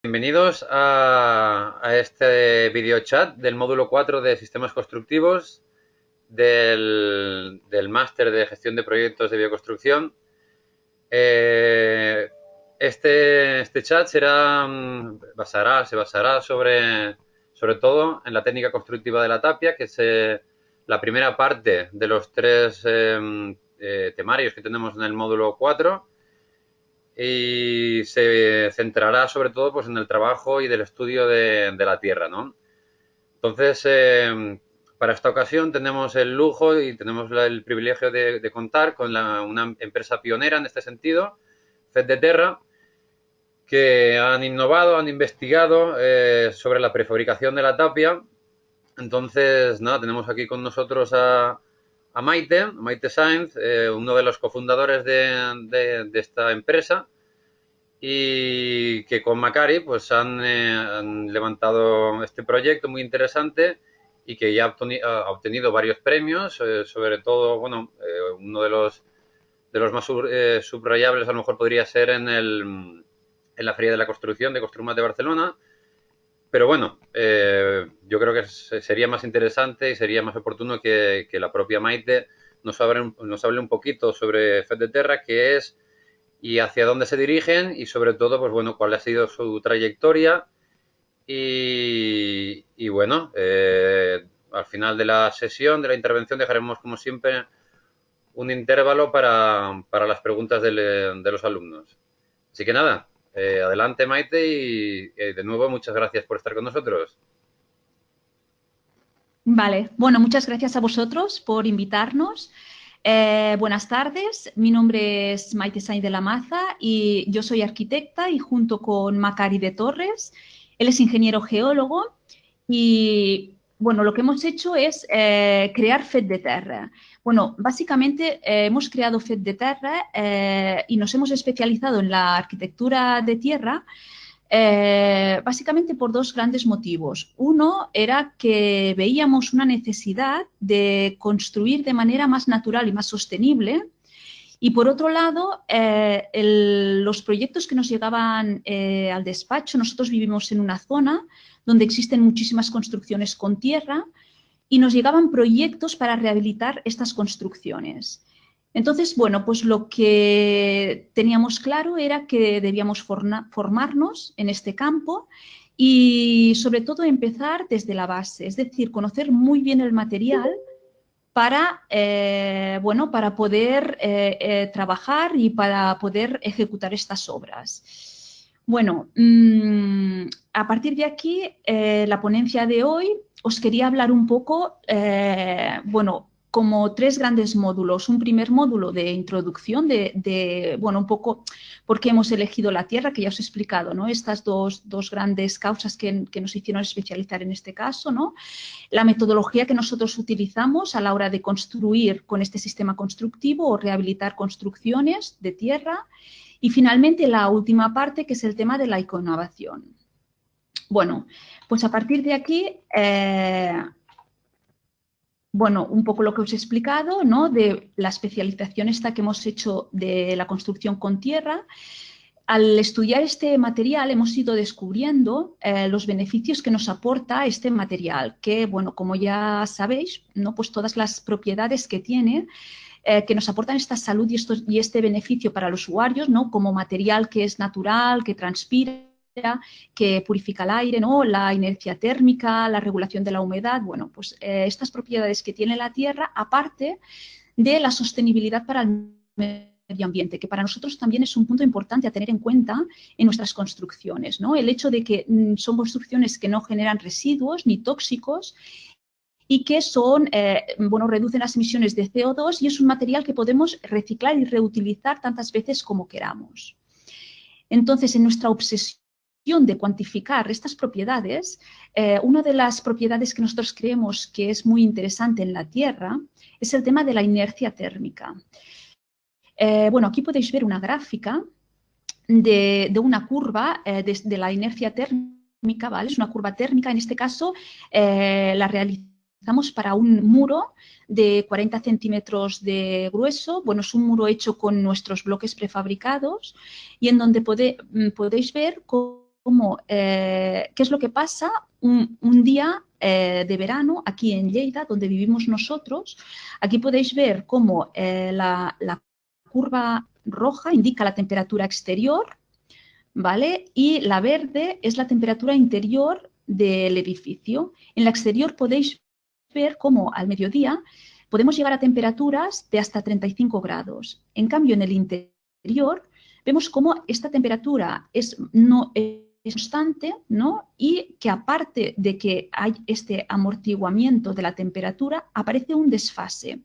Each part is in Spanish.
Bienvenidos a este video chat del módulo 4 de Sistemas Constructivos del Máster de Gestión de Proyectos de Bioconstrucción. Eh, este chat se basará sobre todo en la técnica constructiva de la tapia, que es la primera parte de los tres temarios que tenemos en el módulo 4, y se centrará sobre todo pues en el trabajo y del estudio de la tierra, ¿no? Entonces, para esta ocasión tenemos el lujo y tenemos el privilegio de contar con una empresa pionera en este sentido, FedDeTerra, que han innovado, han investigado sobre la prefabricación de la tapia. Entonces, nada, tenemos aquí con nosotros a Maite Sainz, uno de los cofundadores de esta empresa, y que con Macari pues han levantado este proyecto muy interesante y que ya ha obtenido varios premios, sobre todo, bueno, uno de los más subrayables a lo mejor podría ser en la Feria de la Construcción de Construmat de Barcelona. Pero bueno, yo creo que sería más interesante y sería más oportuno que la propia Maite nos hable un poquito sobre FedDeTerra, qué es y hacia dónde se dirigen, y sobre todo, pues bueno, cuál ha sido su trayectoria. Y bueno, al final de la sesión, de la intervención, dejaremos como siempre un intervalo para las preguntas de los alumnos. Así que nada, adelante Maite, y de nuevo muchas gracias por estar con nosotros. Vale, bueno, muchas gracias a vosotros por invitarnos. Buenas tardes, mi nombre es Maite Sainz de la Maza y yo soy arquitecta y junto con Macari de Torres, él es ingeniero geólogo y bueno, lo que hemos hecho es crear FedDeTerra. Bueno, básicamente hemos creado FedDeTerra y nos hemos especializado en la arquitectura de tierra. Básicamente por dos grandes motivos. Uno era que veíamos una necesidad de construir de manera más natural y más sostenible. Y por otro lado, los proyectos que nos llegaban al despacho, nosotros vivimos en una zona donde existen muchísimas construcciones con tierra y nos llegaban proyectos para rehabilitar estas construcciones. Entonces, bueno, pues lo que teníamos claro era que debíamos formarnos en este campo y sobre todo empezar desde la base, es decir, conocer muy bien el material para, bueno, para poder trabajar y para poder ejecutar estas obras. Bueno, a partir de aquí, la ponencia de hoy os quería hablar un poco, bueno, como tres grandes módulos. Un primer módulo de introducción bueno, un poco por qué hemos elegido la Tierra, que ya os he explicado, ¿no? Estas dos grandes causas que nos hicieron especializar en este caso, ¿no? La metodología que nosotros utilizamos a la hora de construir con este sistema constructivo o rehabilitar construcciones de tierra. Y finalmente la última parte, que es el tema de la ecoinnovación. Bueno, pues a partir de aquí, bueno, un poco lo que os he explicado, ¿no? De la especialización esta que hemos hecho de la construcción con tierra. Al estudiar este material hemos ido descubriendo los beneficios que nos aporta este material, que, bueno, como ya sabéis, ¿no? Pues todas las propiedades que tiene, que nos aportan esta salud y este beneficio para los usuarios, ¿no? Como material que es natural, que transpira, que purifica el aire, ¿no? La inercia térmica, la regulación de la humedad, bueno, pues estas propiedades que tiene la tierra, aparte de la sostenibilidad para el medio ambiente, que para nosotros también es un punto importante a tener en cuenta en nuestras construcciones, ¿no? El hecho de que son construcciones que no generan residuos ni tóxicos y que son, bueno, reducen las emisiones de CO2 y es un material que podemos reciclar y reutilizar tantas veces como queramos. Entonces, en nuestra obsesión de cuantificar estas propiedades, una de las propiedades que nosotros creemos que es muy interesante en la Tierra es el tema de la inercia térmica. Bueno, aquí podéis ver una gráfica de una curva de la inercia térmica, ¿vale? Es una curva térmica, en este caso la realizamos para un muro de 40 centímetros de grueso. Bueno, es un muro hecho con nuestros bloques prefabricados y en donde podéis ver cómo cómo, qué es lo que pasa un día de verano aquí en Lleida, donde vivimos nosotros. Aquí podéis ver cómo la curva roja indica la temperatura exterior, ¿vale? Y la verde es la temperatura interior del edificio. En la exterior podéis ver cómo al mediodía podemos llegar a temperaturas de hasta 35 grados. En cambio, en el interior vemos cómo esta temperatura no es constante, ¿no? Y que aparte de que hay este amortiguamiento de la temperatura, aparece un desfase.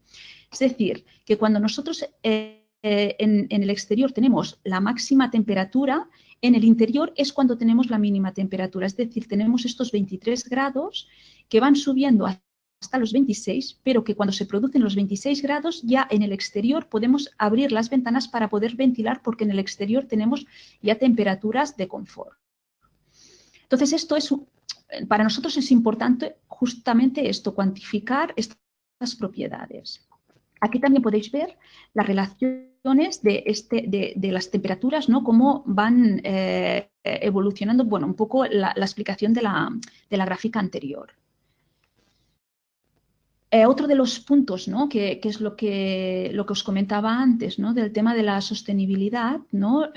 Es decir, que cuando nosotros en el exterior tenemos la máxima temperatura, en el interior es cuando tenemos la mínima temperatura. Es decir, tenemos estos 23 grados que van subiendo hasta los 26, pero que cuando se producen los 26 grados, ya en el exterior podemos abrir las ventanas para poder ventilar, porque en el exterior tenemos ya temperaturas de confort. Entonces, para nosotros es importante justamente esto, cuantificar estas propiedades. Aquí también podéis ver las relaciones de las temperaturas, ¿no? Cómo van evolucionando, bueno, un poco la explicación de la gráfica anterior. Otro de los puntos, ¿no? que es lo que os comentaba antes, ¿no? Del tema de la sostenibilidad, ¿no?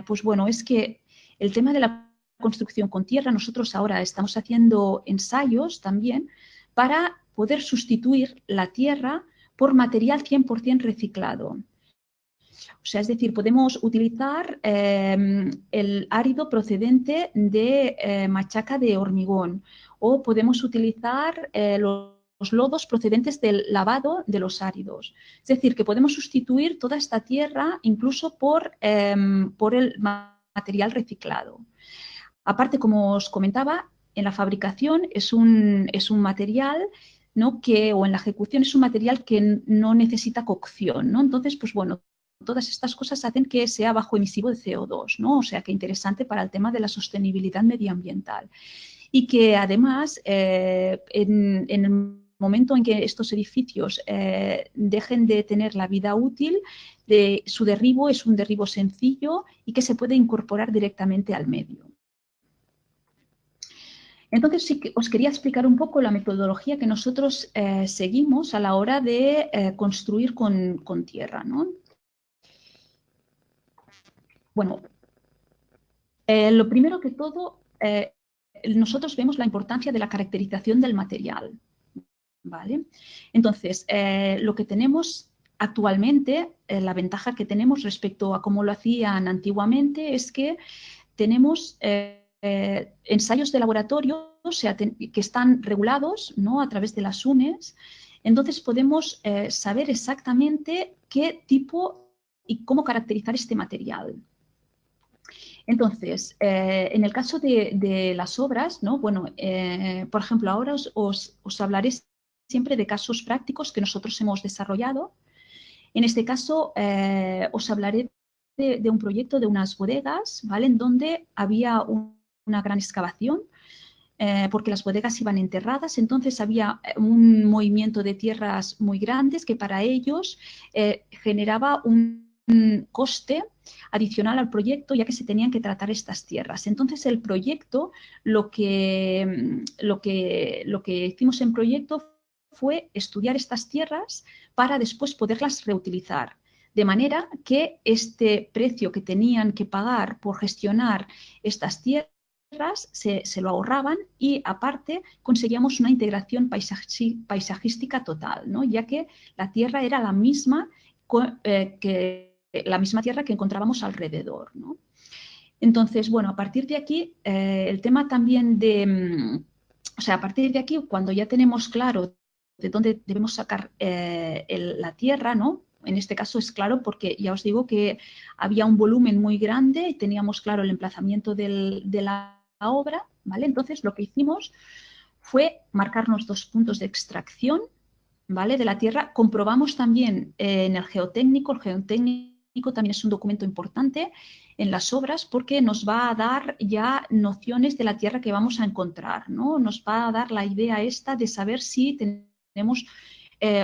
Pues bueno, es que el tema de la construcción con tierra, nosotros ahora estamos haciendo ensayos también para poder sustituir la tierra por material 100% reciclado. O sea, es decir, podemos utilizar el árido procedente de machaca de hormigón, o podemos utilizar los lodos procedentes del lavado de los áridos. Es decir, que podemos sustituir toda esta tierra incluso por el material reciclado. Aparte, como os comentaba, en la fabricación es un material, ¿no? o en la ejecución es un material que no necesita cocción, ¿no? Entonces, pues bueno, todas estas cosas hacen que sea bajo emisivo de CO2, ¿no? O sea, que interesante para el tema de la sostenibilidad medioambiental. Y que además, en el momento en que estos edificios dejen de tener la vida útil, su derribo es un derribo sencillo y que se puede incorporar directamente al medio. Entonces, sí que os quería explicar un poco la metodología que nosotros seguimos a la hora de construir con tierra, ¿no? Bueno, lo primero que todo, nosotros vemos la importancia de la caracterización del material, ¿vale? Entonces, lo que tenemos actualmente, la ventaja que tenemos respecto a cómo lo hacían antiguamente, es que tenemos ensayos de laboratorio, o sea, que están regulados, ¿no? A través de las UNES. Entonces podemos saber exactamente qué tipo y cómo caracterizar este material. Entonces, en el caso de las obras, ¿no? Bueno, por ejemplo, ahora os hablaré siempre de casos prácticos que nosotros hemos desarrollado. En este caso, os hablaré de un proyecto de unas bodegas, ¿vale? En donde había una gran excavación, porque las bodegas iban enterradas, entonces había un movimiento de tierras muy grandes que para ellos generaba un coste adicional al proyecto, ya que se tenían que tratar estas tierras. Entonces el proyecto, lo que hicimos en proyecto fue estudiar estas tierras para después poderlas reutilizar. De manera que este precio que tenían que pagar por gestionar estas tierras se lo ahorraban, y aparte conseguíamos una integración paisajística total, ¿no? Ya que la tierra era la misma tierra que encontrábamos alrededor, ¿no? Entonces, bueno, a partir de aquí, el tema también o sea, a partir de aquí, cuando ya tenemos claro de dónde debemos sacar la tierra, ¿no? En este caso es claro porque ya os digo que había un volumen muy grande y teníamos claro el emplazamiento de la obra, ¿vale? Entonces lo que hicimos fue marcarnos 2 puntos de extracción, ¿vale? De la tierra. Comprobamos también en el geotécnico también es un documento importante en las obras, porque nos va a dar ya nociones de la tierra que vamos a encontrar, ¿no? Nos va a dar la idea esta de saber si tenemos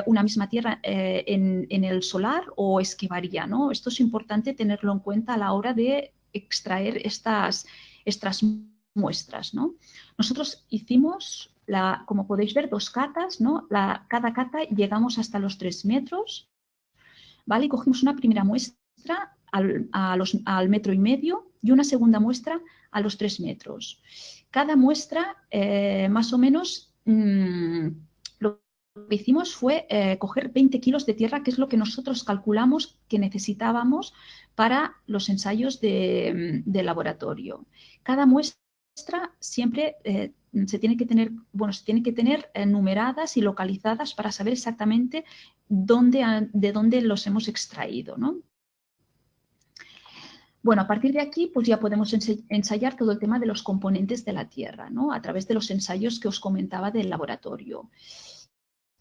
una misma tierra en el solar o es que varía, ¿no? Esto es importante tenerlo en cuenta a la hora de extraer estas estas muestras, ¿no? Nosotros hicimos, como podéis ver, 2 catas, ¿no? Cada cata llegamos hasta los 3 metros, ¿vale? Y cogimos una primera muestra al metro y medio y una segunda muestra a los 3 metros. Cada muestra, más o menos, lo que hicimos fue coger 20 kilos de tierra, que es lo que nosotros calculamos que necesitábamos para los ensayos de laboratorio. Cada muestra siempre se tiene que tener numeradas y localizadas para saber exactamente de dónde los hemos extraído, ¿no? Bueno, a partir de aquí, pues ya podemos ensayar todo el tema de los componentes de la tierra, ¿no? A través de los ensayos que os comentaba del laboratorio.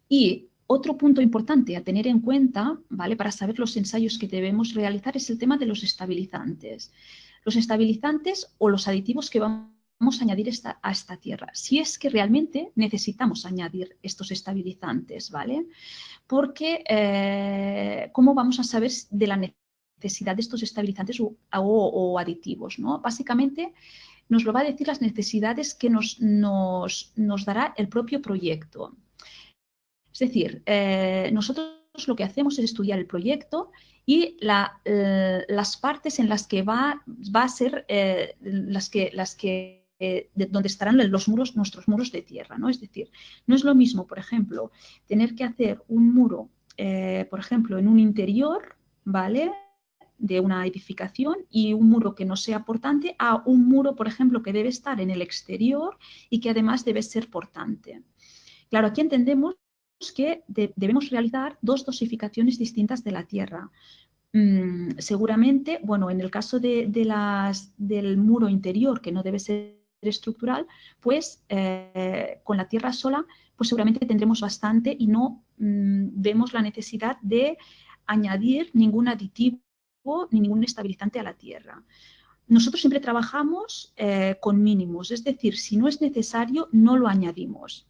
Y otro punto importante a tener en cuenta, ¿vale? Para saber los ensayos que debemos realizar es el tema de los estabilizantes. Los estabilizantes o los aditivos que vamos a añadir a esta tierra. Si es que realmente necesitamos añadir estos estabilizantes, ¿vale? Porque, ¿cómo vamos a saber de la necesidad de estos estabilizantes o aditivos, ¿no? Básicamente, nos lo va a decir las necesidades que nos dará el propio proyecto. Es decir, nosotros lo que hacemos es estudiar el proyecto y las partes en las que va a ser donde estarán nuestros muros de tierra, ¿no? Es decir, no es lo mismo, por ejemplo, tener que hacer un muro, por ejemplo, en un interior, ¿vale?, de una edificación y un muro que no sea portante a un muro, por ejemplo, que debe estar en el exterior y que además debe ser portante. Claro, aquí entendemos que debemos realizar 2 dosificaciones distintas de la tierra. Seguramente, bueno, en el caso del muro interior, que no debe ser estructural, pues con la tierra sola, pues seguramente tendremos bastante y no vemos la necesidad de añadir ningún aditivo ni ningún estabilizante a la tierra. Nosotros siempre trabajamos con mínimos, es decir, si no es necesario, no lo añadimos.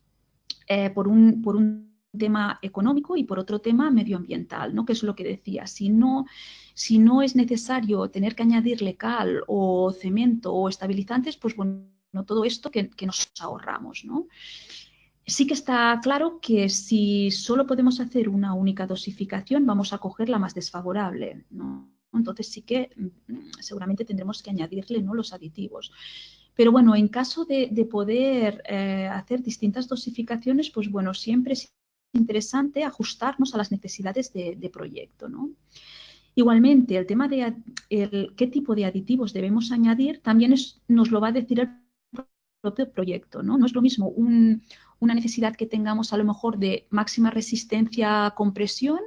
Por un tema económico y por otro tema medioambiental, ¿no? Que es lo que decía. Si no es necesario tener que añadirle cal o cemento o estabilizantes, pues bueno, todo esto que nos ahorramos, ¿no? Sí que está claro que si solo podemos hacer una única dosificación, vamos a coger la más desfavorable, ¿no? Entonces sí que seguramente tendremos que añadirle, ¿no?, los aditivos. Pero bueno, en caso de poder hacer distintas dosificaciones, pues bueno, siempre es interesante ajustarnos a las necesidades de proyecto, ¿no? Igualmente, el tema de qué tipo de aditivos debemos añadir también nos lo va a decir el propio proyecto, ¿no? No es lo mismo una necesidad que tengamos a lo mejor de máxima resistencia a compresión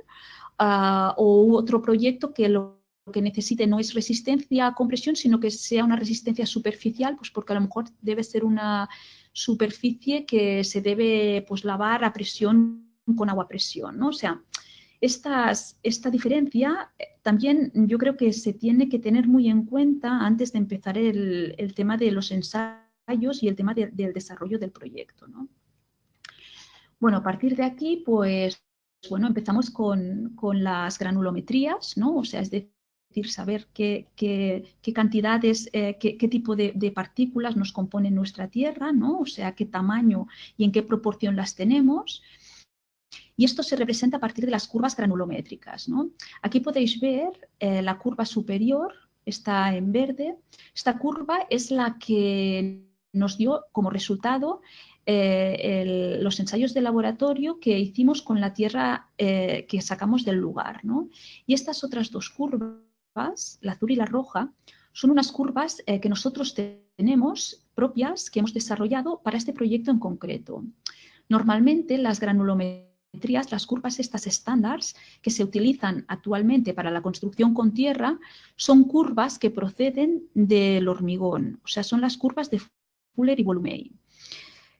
o otro proyecto que lo que necesite no es resistencia a compresión, sino que sea una resistencia superficial, pues porque a lo mejor debe ser una superficie que se debe, pues, lavar a presión con agua a presión, ¿no? O sea, esta diferencia también yo creo que se tiene que tener muy en cuenta antes de empezar el tema de los ensayos y el tema del desarrollo del proyecto, ¿no? Bueno, a partir de aquí, pues, bueno, empezamos con las granulometrías, ¿no? O sea, es decir, saber qué cantidades, qué tipo de partículas nos componen nuestra Tierra, ¿no? O sea, qué tamaño y en qué proporción las tenemos. Y esto se representa a partir de las curvas granulométricas, ¿no? Aquí podéis ver la curva superior, está en verde. Esta curva es la que nos dio como resultado los ensayos de laboratorio que hicimos con la tierra que sacamos del lugar, ¿no? Y estas otras 2 curvas, la azul y la roja, son unas curvas que nosotros tenemos propias, que hemos desarrollado para este proyecto en concreto. Normalmente las granulometrías, las curvas estas estándares que se utilizan actualmente para la construcción con tierra, son curvas que proceden del hormigón, o sea, son las curvas de Fuller y Volumei.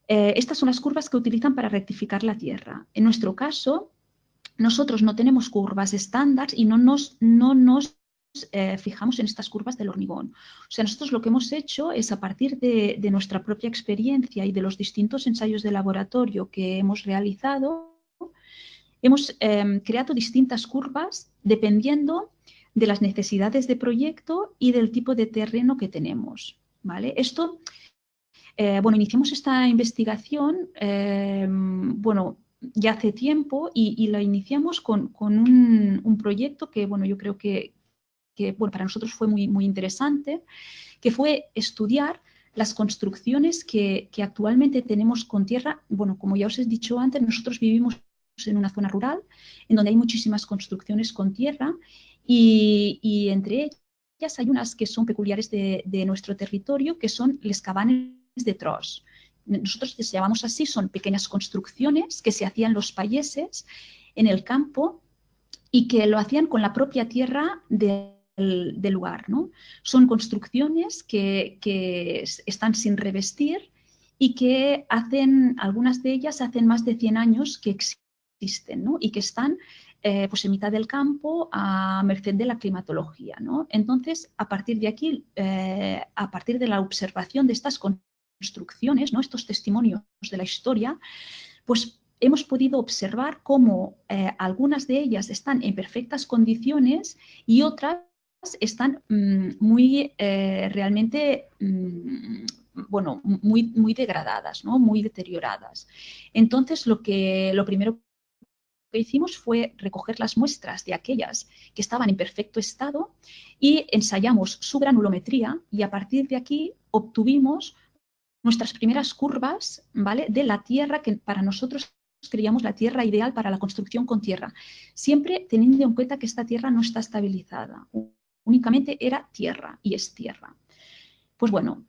Estas son las curvas que utilizan para rectificar la tierra. En nuestro caso, nosotros no tenemos curvas estándar y no nos fijamos en estas curvas del hormigón. O sea, nosotros lo que hemos hecho es, a partir de nuestra propia experiencia y de los distintos ensayos de laboratorio que hemos realizado, hemos creado distintas curvas dependiendo de las necesidades de proyecto y del tipo de terreno que tenemos. ¿vale? Esto, bueno, iniciamos esta investigación, bueno, ya hace tiempo y la iniciamos con un proyecto que, bueno, yo creo que bueno, para nosotros fue muy interesante, que fue estudiar las construcciones que actualmente tenemos con tierra. Bueno, como ya os he dicho antes, nosotros vivimos en una zona rural en donde hay muchísimas construcciones con tierra y entre ellas hay unas que son peculiares de nuestro territorio, que son les cabanes de tros. Nosotros les llamamos así, son pequeñas construcciones que se hacían los payeses en el campo y que lo hacían con la propia tierra del lugar, ¿no? Son construcciones que están sin revestir y que hacen, algunas de ellas hacen más de 100 años que existen, ¿no? Y que están pues en mitad del campo a merced de la climatología, ¿no? Entonces, a partir de aquí, a partir de la observación de estas construcciones, ¿no? Estos testimonios de la historia, pues hemos podido observar cómo algunas de ellas están en perfectas condiciones y otras están muy realmente bueno, muy degradadas, ¿no? Muy deterioradas. Entonces, lo primero que hicimos fue recoger las muestras de aquellas que estaban en perfecto estado y ensayamos su granulometría y a partir de aquí obtuvimos nuestras primeras curvas, ¿vale? De la tierra que para nosotros creíamos la tierra ideal para la construcción con tierra, siempre teniendo en cuenta que esta tierra no está estabilizada, únicamente era tierra y es tierra. Pues bueno,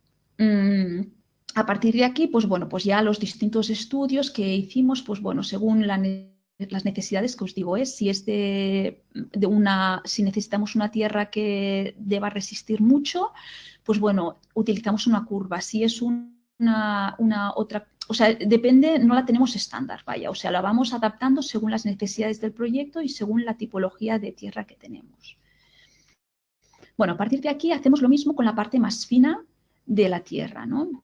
a partir de aquí, pues bueno, pues ya los distintos estudios que hicimos, pues bueno, según las necesidades que os digo, es si es si necesitamos una tierra que deba resistir mucho, pues bueno, utilizamos una curva. Si es una otra, o sea, depende, no la tenemos estándar, vaya, o sea, la vamos adaptando según las necesidades del proyecto y según la tipología de tierra que tenemos. Bueno, a partir de aquí hacemos lo mismo con la parte más fina de la tierra, ¿no?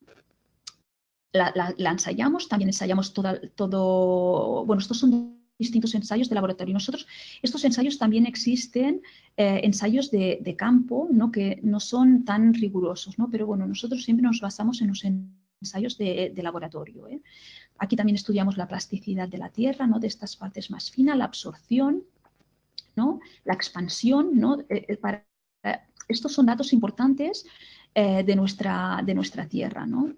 La ensayamos, también ensayamos todo, bueno, estos son distintos ensayos de laboratorio. Nosotros, estos ensayos también existen, ensayos de campo, ¿no? Que no son tan rigurosos, ¿no? Pero bueno, nosotros siempre nos basamos en los ensayos de laboratorio, ¿eh? Aquí también estudiamos la plasticidad de la tierra, ¿no? De estas partes más finas, la absorción, ¿no? La expansión, ¿no? Estos son datos importantes de nuestra tierra, ¿no?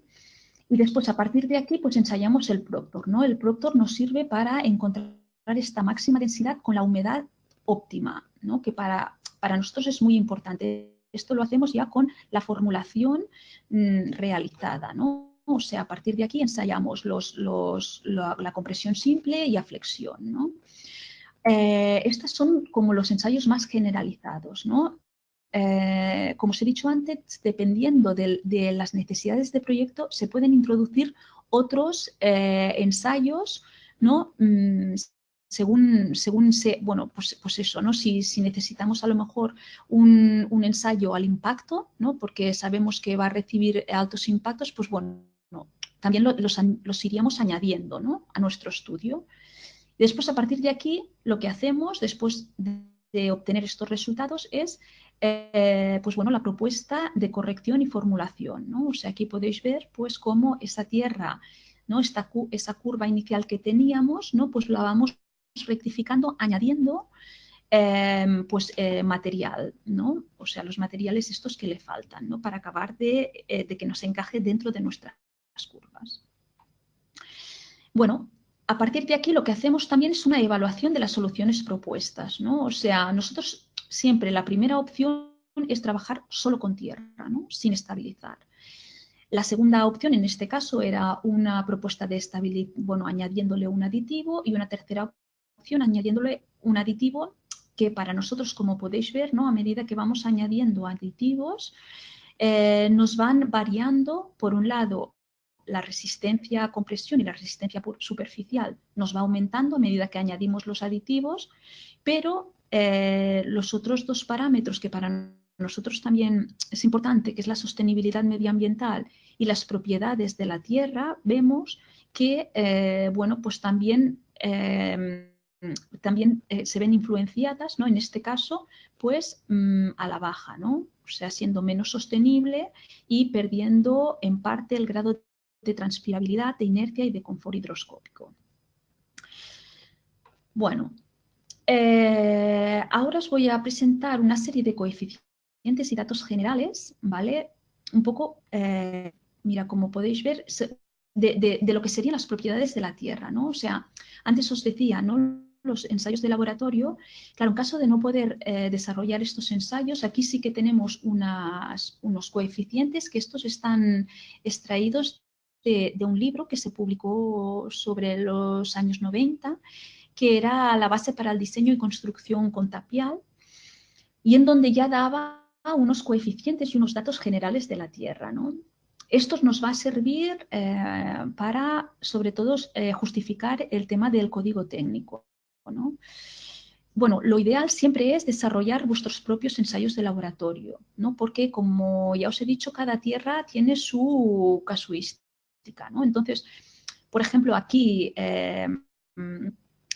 Y después, a partir de aquí, pues ensayamos el Proctor, ¿no? El Proctor nos sirve para encontrar esta máxima densidad con la humedad óptima, ¿no? Que para nosotros es muy importante. Esto lo hacemos ya con la formulación realizada, ¿no? O sea, a partir de aquí ensayamos la compresión simple y a flexión, ¿no? Estos son como los ensayos más generalizados, ¿no? Como os he dicho antes, dependiendo de las necesidades de proyecto, se pueden introducir otros ensayos, ¿no? Según bueno, pues eso, ¿no? Si necesitamos a lo mejor un ensayo al impacto, ¿no? Porque sabemos que va a recibir altos impactos, pues bueno, también los iríamos añadiendo, ¿no? A nuestro estudio. Y después, a partir de aquí, lo que hacemos después de obtener estos resultados es pues bueno, la propuesta de corrección y formulación, ¿no? O sea, aquí podéis ver pues cómo esa tierra, ¿no? Esa curva inicial que teníamos, ¿no? Pues la vamos rectificando, añadiendo material, ¿no? O sea, los materiales estos que le faltan, ¿no? Para acabar de que nos encaje dentro de nuestras curvas. Bueno, a partir de aquí lo que hacemos también es una evaluación de las soluciones propuestas, ¿no? O sea, nosotros siempre la primera opción es trabajar solo con tierra, ¿no? Sin estabilizar. La segunda opción en este caso era una propuesta de estabilidad, bueno, añadiéndole un aditivo, y una tercera opción añadiéndole un aditivo que para nosotros, como podéis ver, ¿no? A medida que vamos añadiendo aditivos, nos van variando, por un lado, la resistencia a compresión y la resistencia superficial nos va aumentando a medida que añadimos los aditivos, pero los otros dos parámetros que para nosotros también es importante, que es la sostenibilidad medioambiental y las propiedades de la tierra, vemos que, bueno, pues también también se ven influenciadas, ¿no? En este caso, pues a la baja, ¿no? O sea, siendo menos sostenible y perdiendo en parte el grado de transpirabilidad, de inercia y de confort hidroscópico. Bueno, ahora os voy a presentar una serie de coeficientes y datos generales, ¿vale? Un poco, mira, como podéis ver, de lo que serían las propiedades de la Tierra, ¿no? O sea, antes os decía, ¿no? Los ensayos de laboratorio, claro, en caso de no poder desarrollar estos ensayos, aquí sí que tenemos unos coeficientes que estos están extraídos de un libro que se publicó sobre los años 90, que era la base para el diseño y construcción con tapial, y en donde ya daba unos coeficientes y unos datos generales de la Tierra, ¿no? Esto nos va a servir para, sobre todo, justificar el tema del código técnico, ¿no? Bueno, lo ideal siempre es desarrollar vuestros propios ensayos de laboratorio, ¿no? Porque, como ya os he dicho, cada tierra tiene su casuística, ¿no? Entonces, por ejemplo, aquí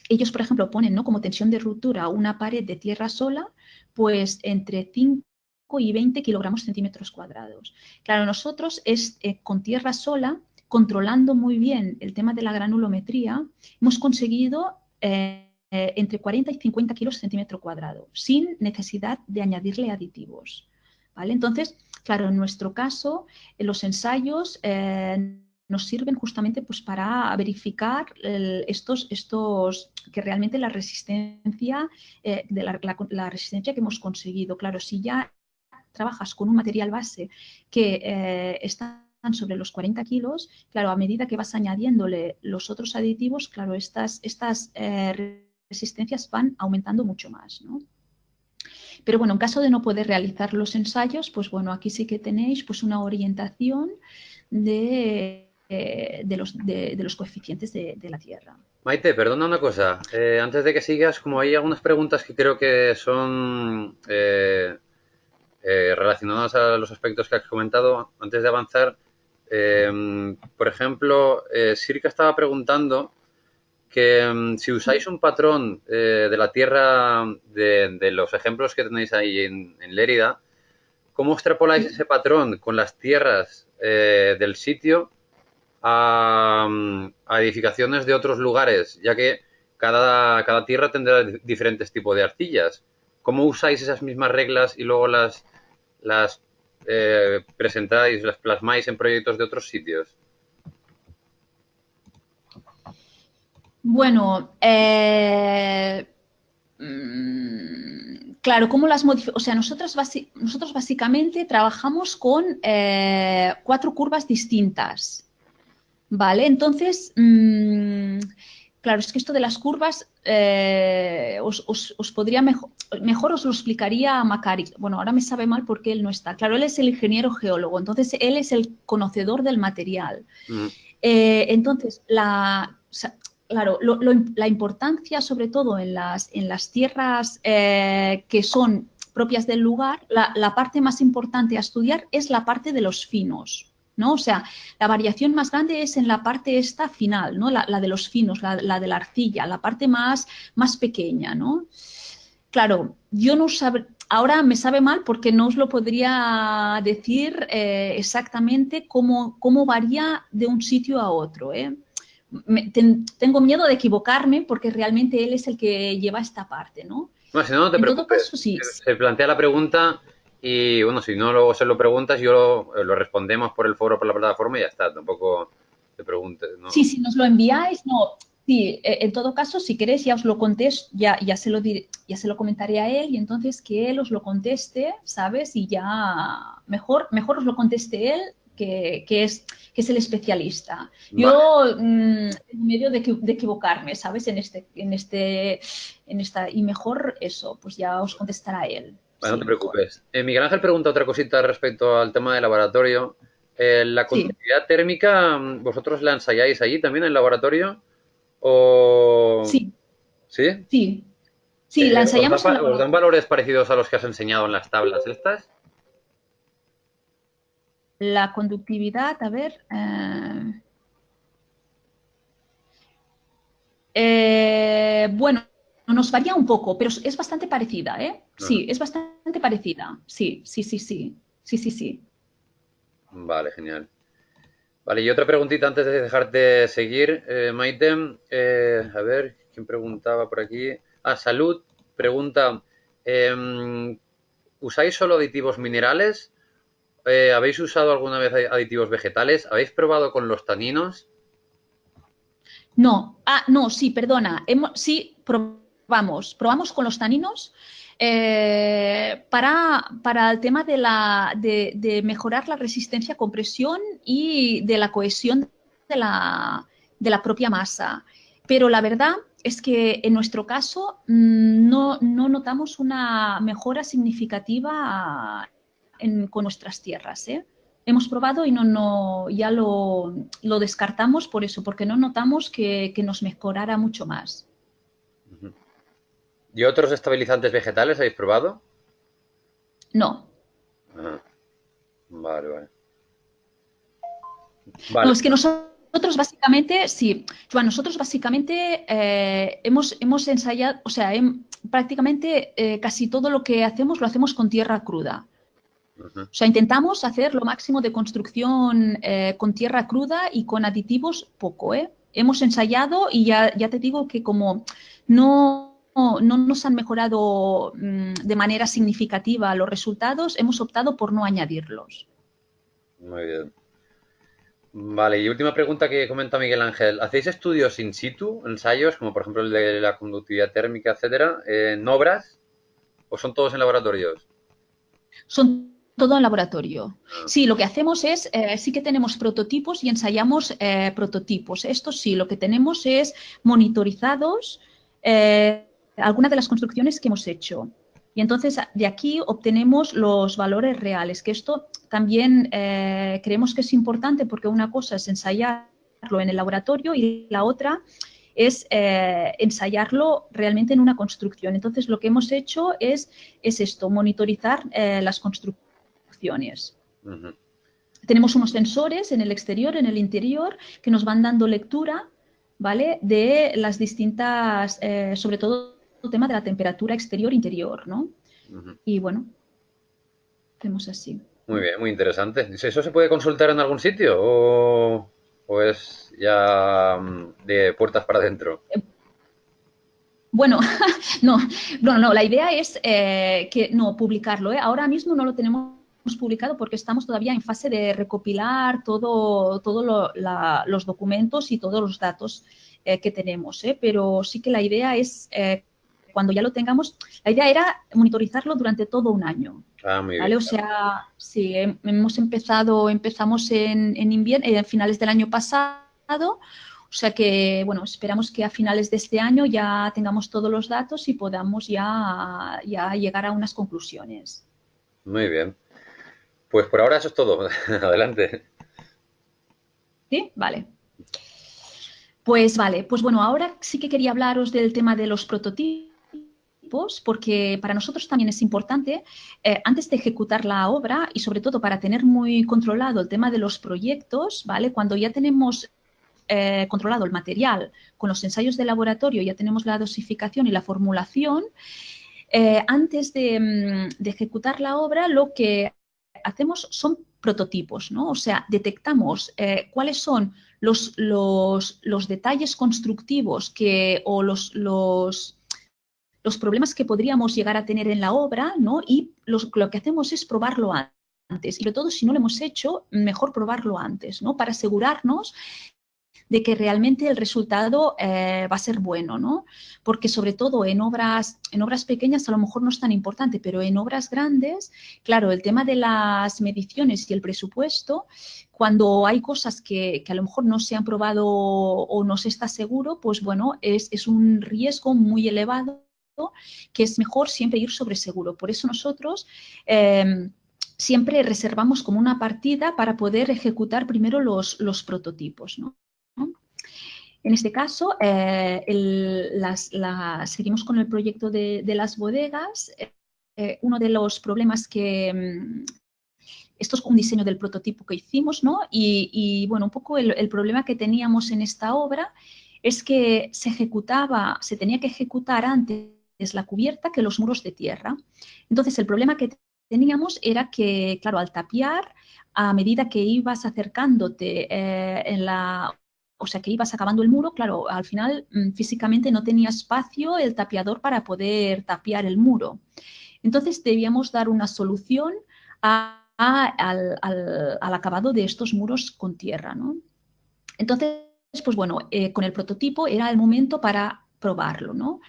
ellos, por ejemplo, ponen, ¿no? Como tensión de ruptura una pared de tierra sola, pues entre 5 y 20 kilogramos centímetros cuadrados. Claro, nosotros es con tierra sola, controlando muy bien el tema de la granulometría, hemos conseguido entre 40 y 50 kilos centímetro cuadrado, sin necesidad de añadirle aditivos, ¿vale? Entonces, claro, en nuestro caso, los ensayos nos sirven justamente pues, para verificar estos que realmente la resistencia, la resistencia que hemos conseguido. Claro, si ya trabajas con un material base que está sobre los 40 kilos, claro, a medida que vas añadiéndole los otros aditivos, claro, estas resistencias van aumentando mucho más, ¿no? Pero bueno, en caso de no poder realizar los ensayos, pues bueno, aquí sí que tenéis pues una orientación de los coeficientes de la Tierra. Maite, perdona una cosa. Antes de que sigas, como hay algunas preguntas que creo que son relacionadas a los aspectos que has comentado, antes de avanzar, por ejemplo, Sirka estaba preguntando que si usáis un patrón de la Tierra de los ejemplos que tenéis ahí en Lérida, ¿cómo extrapoláis ese patrón con las tierras del sitio a edificaciones de otros lugares? Ya que cada tierra tendrá diferentes tipos de arcillas. ¿Cómo usáis esas mismas reglas y luego las presentáis, las plasmáis en proyectos de otros sitios? Bueno, claro, ¿cómo las modificamos? O sea, nosotros básicamente trabajamos con 4 curvas distintas, ¿vale? Entonces, claro, es que esto de las curvas os podría mejor os lo explicaría a Macari. Bueno, ahora me sabe mal porque él no está. Claro, él es el ingeniero geólogo, entonces él es el conocedor del material. Entonces, claro, la importancia, sobre todo en las tierras que son propias del lugar, la parte más importante a estudiar es la parte de los finos, ¿no? O sea, la variación más grande es en la parte esta final, ¿no? La de los finos, la de la arcilla, la parte más pequeña, ¿no? Claro, yo no sabré, ahora me sabe mal porque no os lo podría decir exactamente cómo varía de un sitio a otro, ¿eh? Tengo miedo de equivocarme porque realmente él es el que lleva esta parte, ¿no? Bueno, si no, no te En todo preocupes. caso, sí. Se plantea la pregunta y, bueno, si no luego se lo preguntas, yo lo respondemos por el foro, por la plataforma y ya está. Tampoco te preguntes, Sí, ¿no? si nos lo enviáis, no. Sí, en todo caso, si queréis, ya os lo contesto, ya se lo comentaré a él y entonces que él os lo conteste, ¿sabes? Y ya mejor os lo conteste él, que es el especialista. Vale. Yo tengo miedo de equivocarme, ¿sabes? Y mejor eso, pues ya os contestará él. Vale, no Sí, te mejor. preocupes. Miguel Ángel pregunta otra cosita respecto al tema del laboratorio. ¿La Sí, conductividad térmica, vosotros la ensayáis allí también en el laboratorio? ¿O sí, sí? sí. Sí, la ensayamos en ¿Os dan laboratorio. valores parecidos a los que has enseñado en las tablas estas? La conductividad, a ver. Bueno, nos varía un poco, pero es bastante parecida, ¿eh? Ajá. Sí, es bastante parecida. Sí, sí, sí, sí. Sí, sí, sí. Vale, genial. Vale, y otra preguntita antes de dejarte seguir, Maite. A ver, ¿quién preguntaba por aquí? Ah, Salud pregunta, em, ¿usáis solo aditivos minerales? ¿Habéis usado alguna vez aditivos vegetales? ¿Habéis probado con los taninos? No, no, sí, perdona. Sí, probamos con los taninos para el tema de mejorar la resistencia a compresión y de la cohesión de la propia masa. Pero la verdad es que en nuestro caso no notamos una mejora significativa con nuestras tierras, ¿eh? Hemos probado y ya lo descartamos por eso, porque no notamos que nos mejorara mucho más. Ujú. ¿Y otros estabilizantes vegetales habéis probado? No, Ah, vale, vale. no, Vale. es que nosotros básicamente, sí, Joan, nosotros básicamente hemos ensayado, o sea, prácticamente casi todo lo que hacemos lo hacemos con tierra cruda. Ujú. O sea, intentamos hacer lo máximo de construcción con tierra cruda y con aditivos poco, ¿eh? Hemos ensayado y ya te digo que como no nos han mejorado de manera significativa los resultados, hemos optado por no añadirlos. Muy bien. Vale, y última pregunta que comenta Miguel Ángel. ¿Hacéis estudios in situ, ensayos, como por ejemplo el de la conductividad térmica, etcétera, en obras o son todos en laboratorios? Son todo en laboratorio. Ah, Sí, lo que hacemos es, sí que tenemos prototipos y ensayamos prototipos. Esto sí, lo que tenemos es monitorizados algunas de las construcciones que hemos hecho. Y entonces de aquí obtenemos los valores reales, que esto también creemos que es importante porque una cosa es ensayarlo en el laboratorio y la otra es ensayarlo realmente en una construcción. Entonces lo que hemos hecho es esto, monitorizar las construcciones. ujú. Tenemos unos sensores en el exterior, en el interior, que nos van dando lectura, ¿vale? De las distintas, sobre todo el tema de la temperatura exterior-interior, ¿no? Ujú. Y bueno, hacemos así. Muy bien, muy interesante. ¿Eso se puede consultar en algún sitio o es ya de puertas para adentro? Bueno, no, la idea es que no publicarlo, ¿eh? Ahora mismo no lo tenemos publicado porque estamos todavía en fase de recopilar los documentos y todos los datos que tenemos, ¿eh? Pero sí que la idea es, cuando ya lo tengamos, la idea era monitorizarlo durante todo un año. Ah, muy bien. ¿Vale? O sea, sí, empezamos en invierno, en finales del año pasado, o sea que, bueno, esperamos que a finales de este año ya tengamos todos los datos y podamos ya llegar a unas conclusiones. Muy bien. Pues por ahora eso es todo. Adelante. ¿Sí? Vale. Pues vale, pues bueno, ahora sí que quería hablaros del tema de los prototipos, porque para nosotros también es importante, antes de ejecutar la obra y sobre todo para tener muy controlado el tema de los proyectos, ¿vale? Cuando ya tenemos controlado el material con los ensayos de laboratorio, ya tenemos la dosificación y la formulación, antes de ejecutar la obra, lo que hacemos son prototipos, ¿no? O sea, detectamos cuáles son los detalles constructivos o los problemas que podríamos llegar a tener en la obra, ¿no? Y lo que hacemos es probarlo antes. Y sobre todo, si no lo hemos hecho, mejor probarlo antes, ¿no? Para asegurarnos de que realmente el resultado va a ser bueno, ¿no? Porque sobre todo en obras pequeñas a lo mejor no es tan importante, pero en obras grandes, claro, el tema de las mediciones y el presupuesto, cuando hay cosas que a lo mejor no se han probado o no se está seguro, pues bueno, es un riesgo muy elevado que es mejor siempre ir sobre seguro. Por eso nosotros siempre reservamos como una partida para poder ejecutar primero los prototipos, ¿no? En este caso, seguimos con el proyecto de las bodegas. Uno de los problemas esto es un diseño del prototipo que hicimos, ¿no? Y bueno, un poco el problema que teníamos en esta obra es que se tenía que ejecutar antes la cubierta que los muros de tierra. Entonces, el problema que teníamos era que, claro, al tapiar, a medida que ibas acercándote o sea, que ibas acabando el muro, claro, al final físicamente no tenía espacio el tapiador para poder tapiar el muro. Entonces, debíamos dar una solución al acabado de estos muros con tierra, ¿no? Entonces, pues bueno, con el prototipo era el momento para probarlo, ¿no?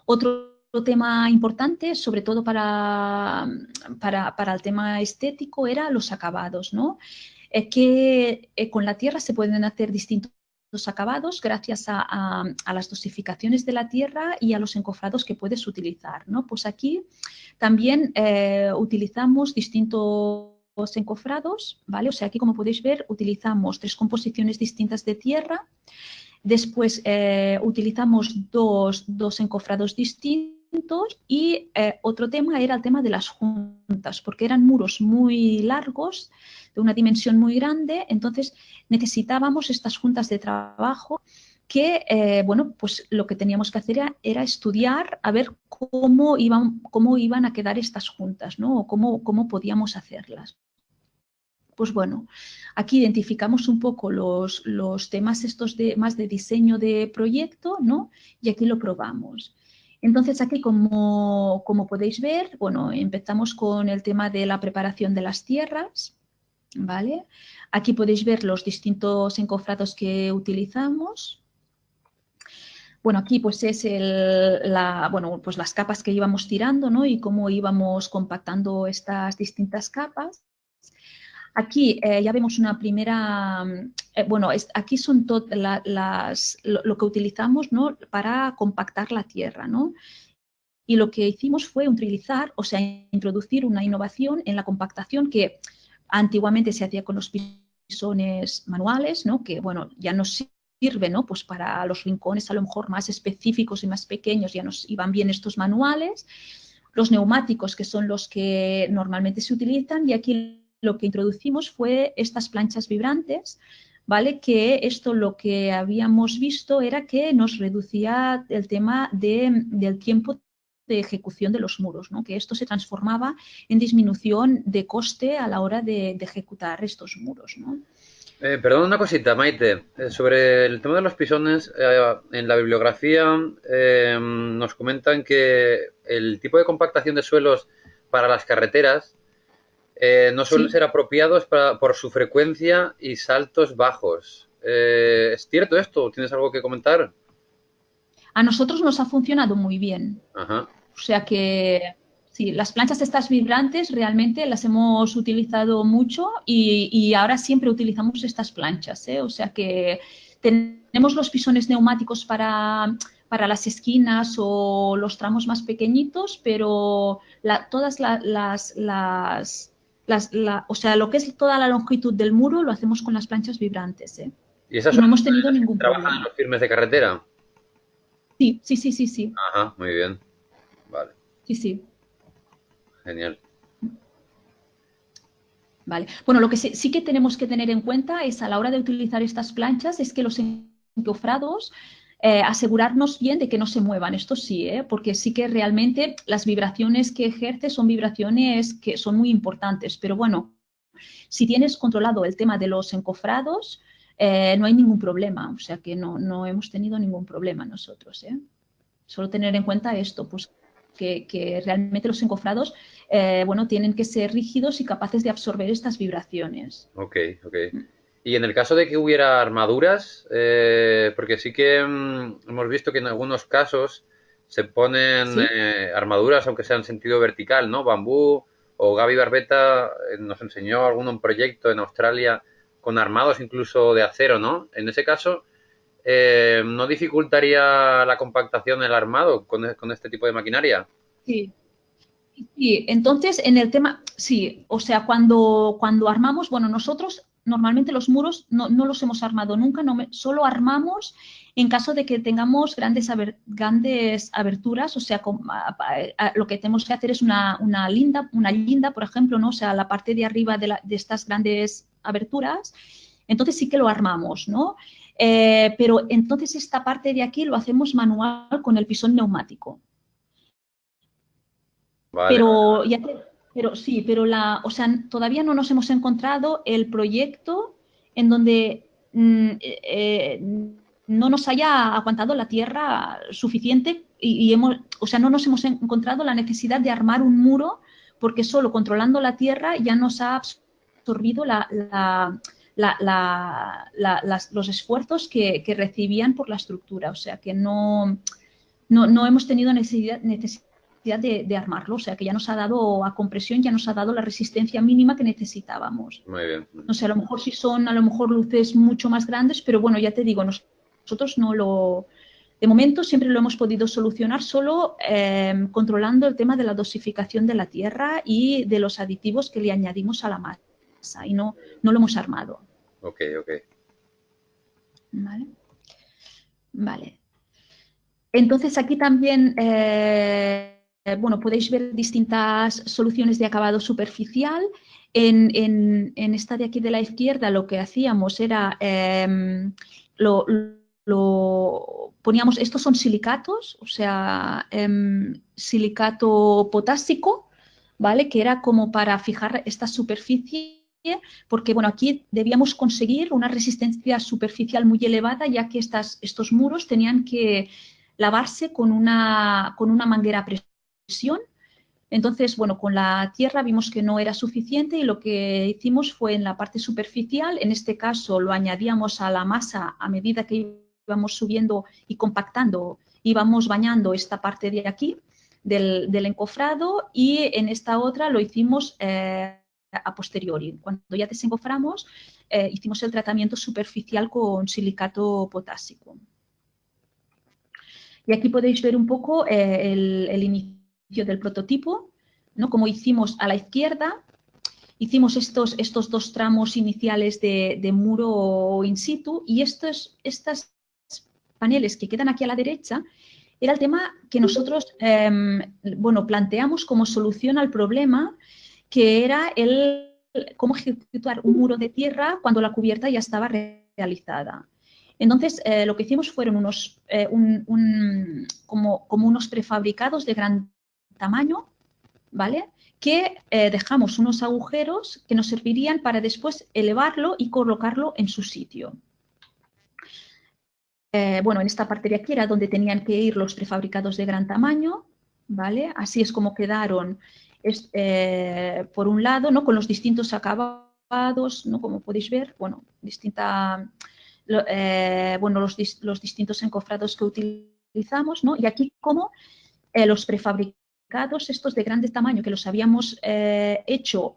Otro tema importante, sobre todo para el tema estético, era los acabados, ¿no? Que con la tierra se pueden hacer distintos acabados gracias a las dosificaciones de la tierra y a los encofrados que puedes utilizar, ¿no? Pues aquí también utilizamos distintos encofrados, ¿vale? O sea, aquí como podéis ver utilizamos 3 composiciones distintas de tierra, después utilizamos dos encofrados distintos y otro tema era el tema de las juntas, porque eran muros muy largos, de una dimensión muy grande, entonces necesitábamos estas juntas de trabajo que, bueno, pues lo que teníamos que hacer era estudiar a ver cómo iban a quedar estas juntas, ¿no? O cómo podíamos hacerlas. Pues bueno, aquí identificamos un poco los temas estos más de diseño de proyecto, ¿no? Y aquí lo probamos. Entonces aquí, como podéis ver, bueno, empezamos con el tema de la preparación de las tierras, ¿vale? Aquí podéis ver los distintos encofrados que utilizamos. Bueno, aquí pues es pues las capas que íbamos tirando, ¿no? Y cómo íbamos compactando estas distintas capas. Aquí ya vemos una primera, bueno, aquí son lo que utilizamos, ¿no? Para compactar la tierra, ¿no? Y lo que hicimos fue utilizar, o sea, introducir una innovación en la compactación que antiguamente se hacía con los pisones manuales, ¿no? Que, bueno, ya nos sirve, ¿no? Pues para los rincones a lo mejor más específicos y más pequeños ya nos iban bien estos manuales. Los neumáticos, que son los que normalmente se utilizan, y aquí lo que introducimos fue estas planchas vibrantes, ¿vale? Que esto lo que habíamos visto era que nos reducía el tema del tiempo de ejecución de los muros, ¿no? Que esto se transformaba en disminución de coste a la hora de ejecutar estos muros, ¿no? Perdón una cosita, Maite. Sobre el tema de los pisones, en la bibliografía nos comentan que el tipo de compactación de suelos para las carreteras no suelen Sí. ser apropiados por su frecuencia y saltos bajos. ¿Es cierto esto? ¿Tienes algo que comentar? A nosotros nos ha funcionado muy bien. Ajá. O sea que sí, las planchas estas vibrantes realmente las hemos utilizado mucho y ahora siempre utilizamos estas planchas, ¿eh? O sea que tenemos los pisones neumáticos para las esquinas o los tramos más pequeñitos, pero todas o sea, lo que es toda la longitud del muro lo hacemos con las planchas vibrantes, ¿eh? ¿Y esas Y son no hemos tenido las que ningún trabajan en problema. los firmes de carretera? Sí, sí, sí, sí, sí, Ajá, muy bien. Vale, sí, sí. genial. Vale. Bueno, lo que sí que tenemos que tener en cuenta es a la hora de utilizar estas planchas es que los encofrados asegurarnos bien de que no se muevan, esto sí, porque sí que realmente las vibraciones que ejerce son vibraciones que son muy importantes, pero bueno, si tienes controlado el tema de los encofrados, no hay ningún problema, o sea que no hemos tenido ningún problema nosotros, ¿eh? Solo tener en cuenta esto, pues que realmente los encofrados, bueno, tienen que ser rígidos y capaces de absorber estas vibraciones. Ok, ok. Y en el caso de que hubiera armaduras, porque sí que hemos visto que en algunos casos se ponen ¿Sí? armaduras, aunque sea en sentido vertical, ¿no? Bambú o Gaby Barbeta nos enseñó un proyecto en Australia con armados incluso de acero, ¿no? En ese caso, ¿no dificultaría la compactación el armado con este tipo de maquinaria? Sí. Sí, entonces en el tema, sí, o sea, cuando armamos, bueno, nosotros normalmente los muros no los hemos armado nunca, solo armamos en caso de que tengamos grandes aberturas, o sea, lo que tenemos que hacer es una linda, por ejemplo, ¿no? O sea, la parte de arriba de estas grandes aberturas, entonces sí que lo armamos, ¿no? Pero entonces esta parte de aquí lo hacemos manual con el pisón neumático. Vale, Pero, pero sí, pero o sea, todavía no nos hemos encontrado el proyecto en donde no nos haya aguantado la tierra suficiente y o sea, no nos hemos encontrado la necesidad de armar un muro porque solo controlando la tierra ya nos ha absorbido los esfuerzos que recibían por la estructura. O sea, que no hemos tenido necesidad de armarlo, o sea que ya nos ha dado a compresión, ya nos ha dado la resistencia mínima que necesitábamos. muy bien. No sé, a lo mejor si son, a lo mejor luces mucho más grandes, pero bueno, ya te digo, nosotros no lo... De momento siempre lo hemos podido solucionar solo controlando el tema de la dosificación de la tierra y de los aditivos que le añadimos a la masa y no lo hemos armado. Ok. Vale. Vale. Entonces aquí también, bueno, podéis ver distintas soluciones de acabado superficial. En esta de aquí de la izquierda lo que hacíamos era, poníamos, estos son silicatos, o sea, silicato potásico, ¿vale? Que era como para fijar esta superficie porque bueno, aquí debíamos conseguir una resistencia superficial muy elevada, ya que estos muros tenían que lavarse con una manguera a presión. Entonces, bueno, con la tierra vimos que no era suficiente y lo que hicimos fue en la parte superficial, en este caso lo añadíamos a la masa a medida que íbamos subiendo y compactando, íbamos bañando esta parte de aquí del encofrado y en esta otra lo hicimos a posteriori. Cuando ya desencoframos, hicimos el tratamiento superficial con silicato potásico. Y aquí podéis ver un poco el inicio del prototipo, ¿no? Como hicimos a la izquierda, hicimos estos dos tramos iniciales de muro in situ y estos paneles que quedan aquí a la derecha era el tema que nosotros bueno, planteamos como solución al problema que era cómo ejecutar un muro de tierra cuando la cubierta ya estaba realizada. Entonces, lo que hicimos fueron como unos prefabricados de gran tamaño, ¿vale? Que dejamos unos agujeros que nos servirían para después elevarlo y colocarlo en su sitio. Bueno, en esta parte de aquí era donde tenían que ir los prefabricados de gran tamaño, ¿vale? Así es como quedaron, por un lado, ¿no? Con los distintos acabados, ¿no? Como podéis ver, bueno, bueno, los distintos encofrados que utilizamos, ¿no? Y aquí como los prefabricados estos de grande tamaño que los habíamos hecho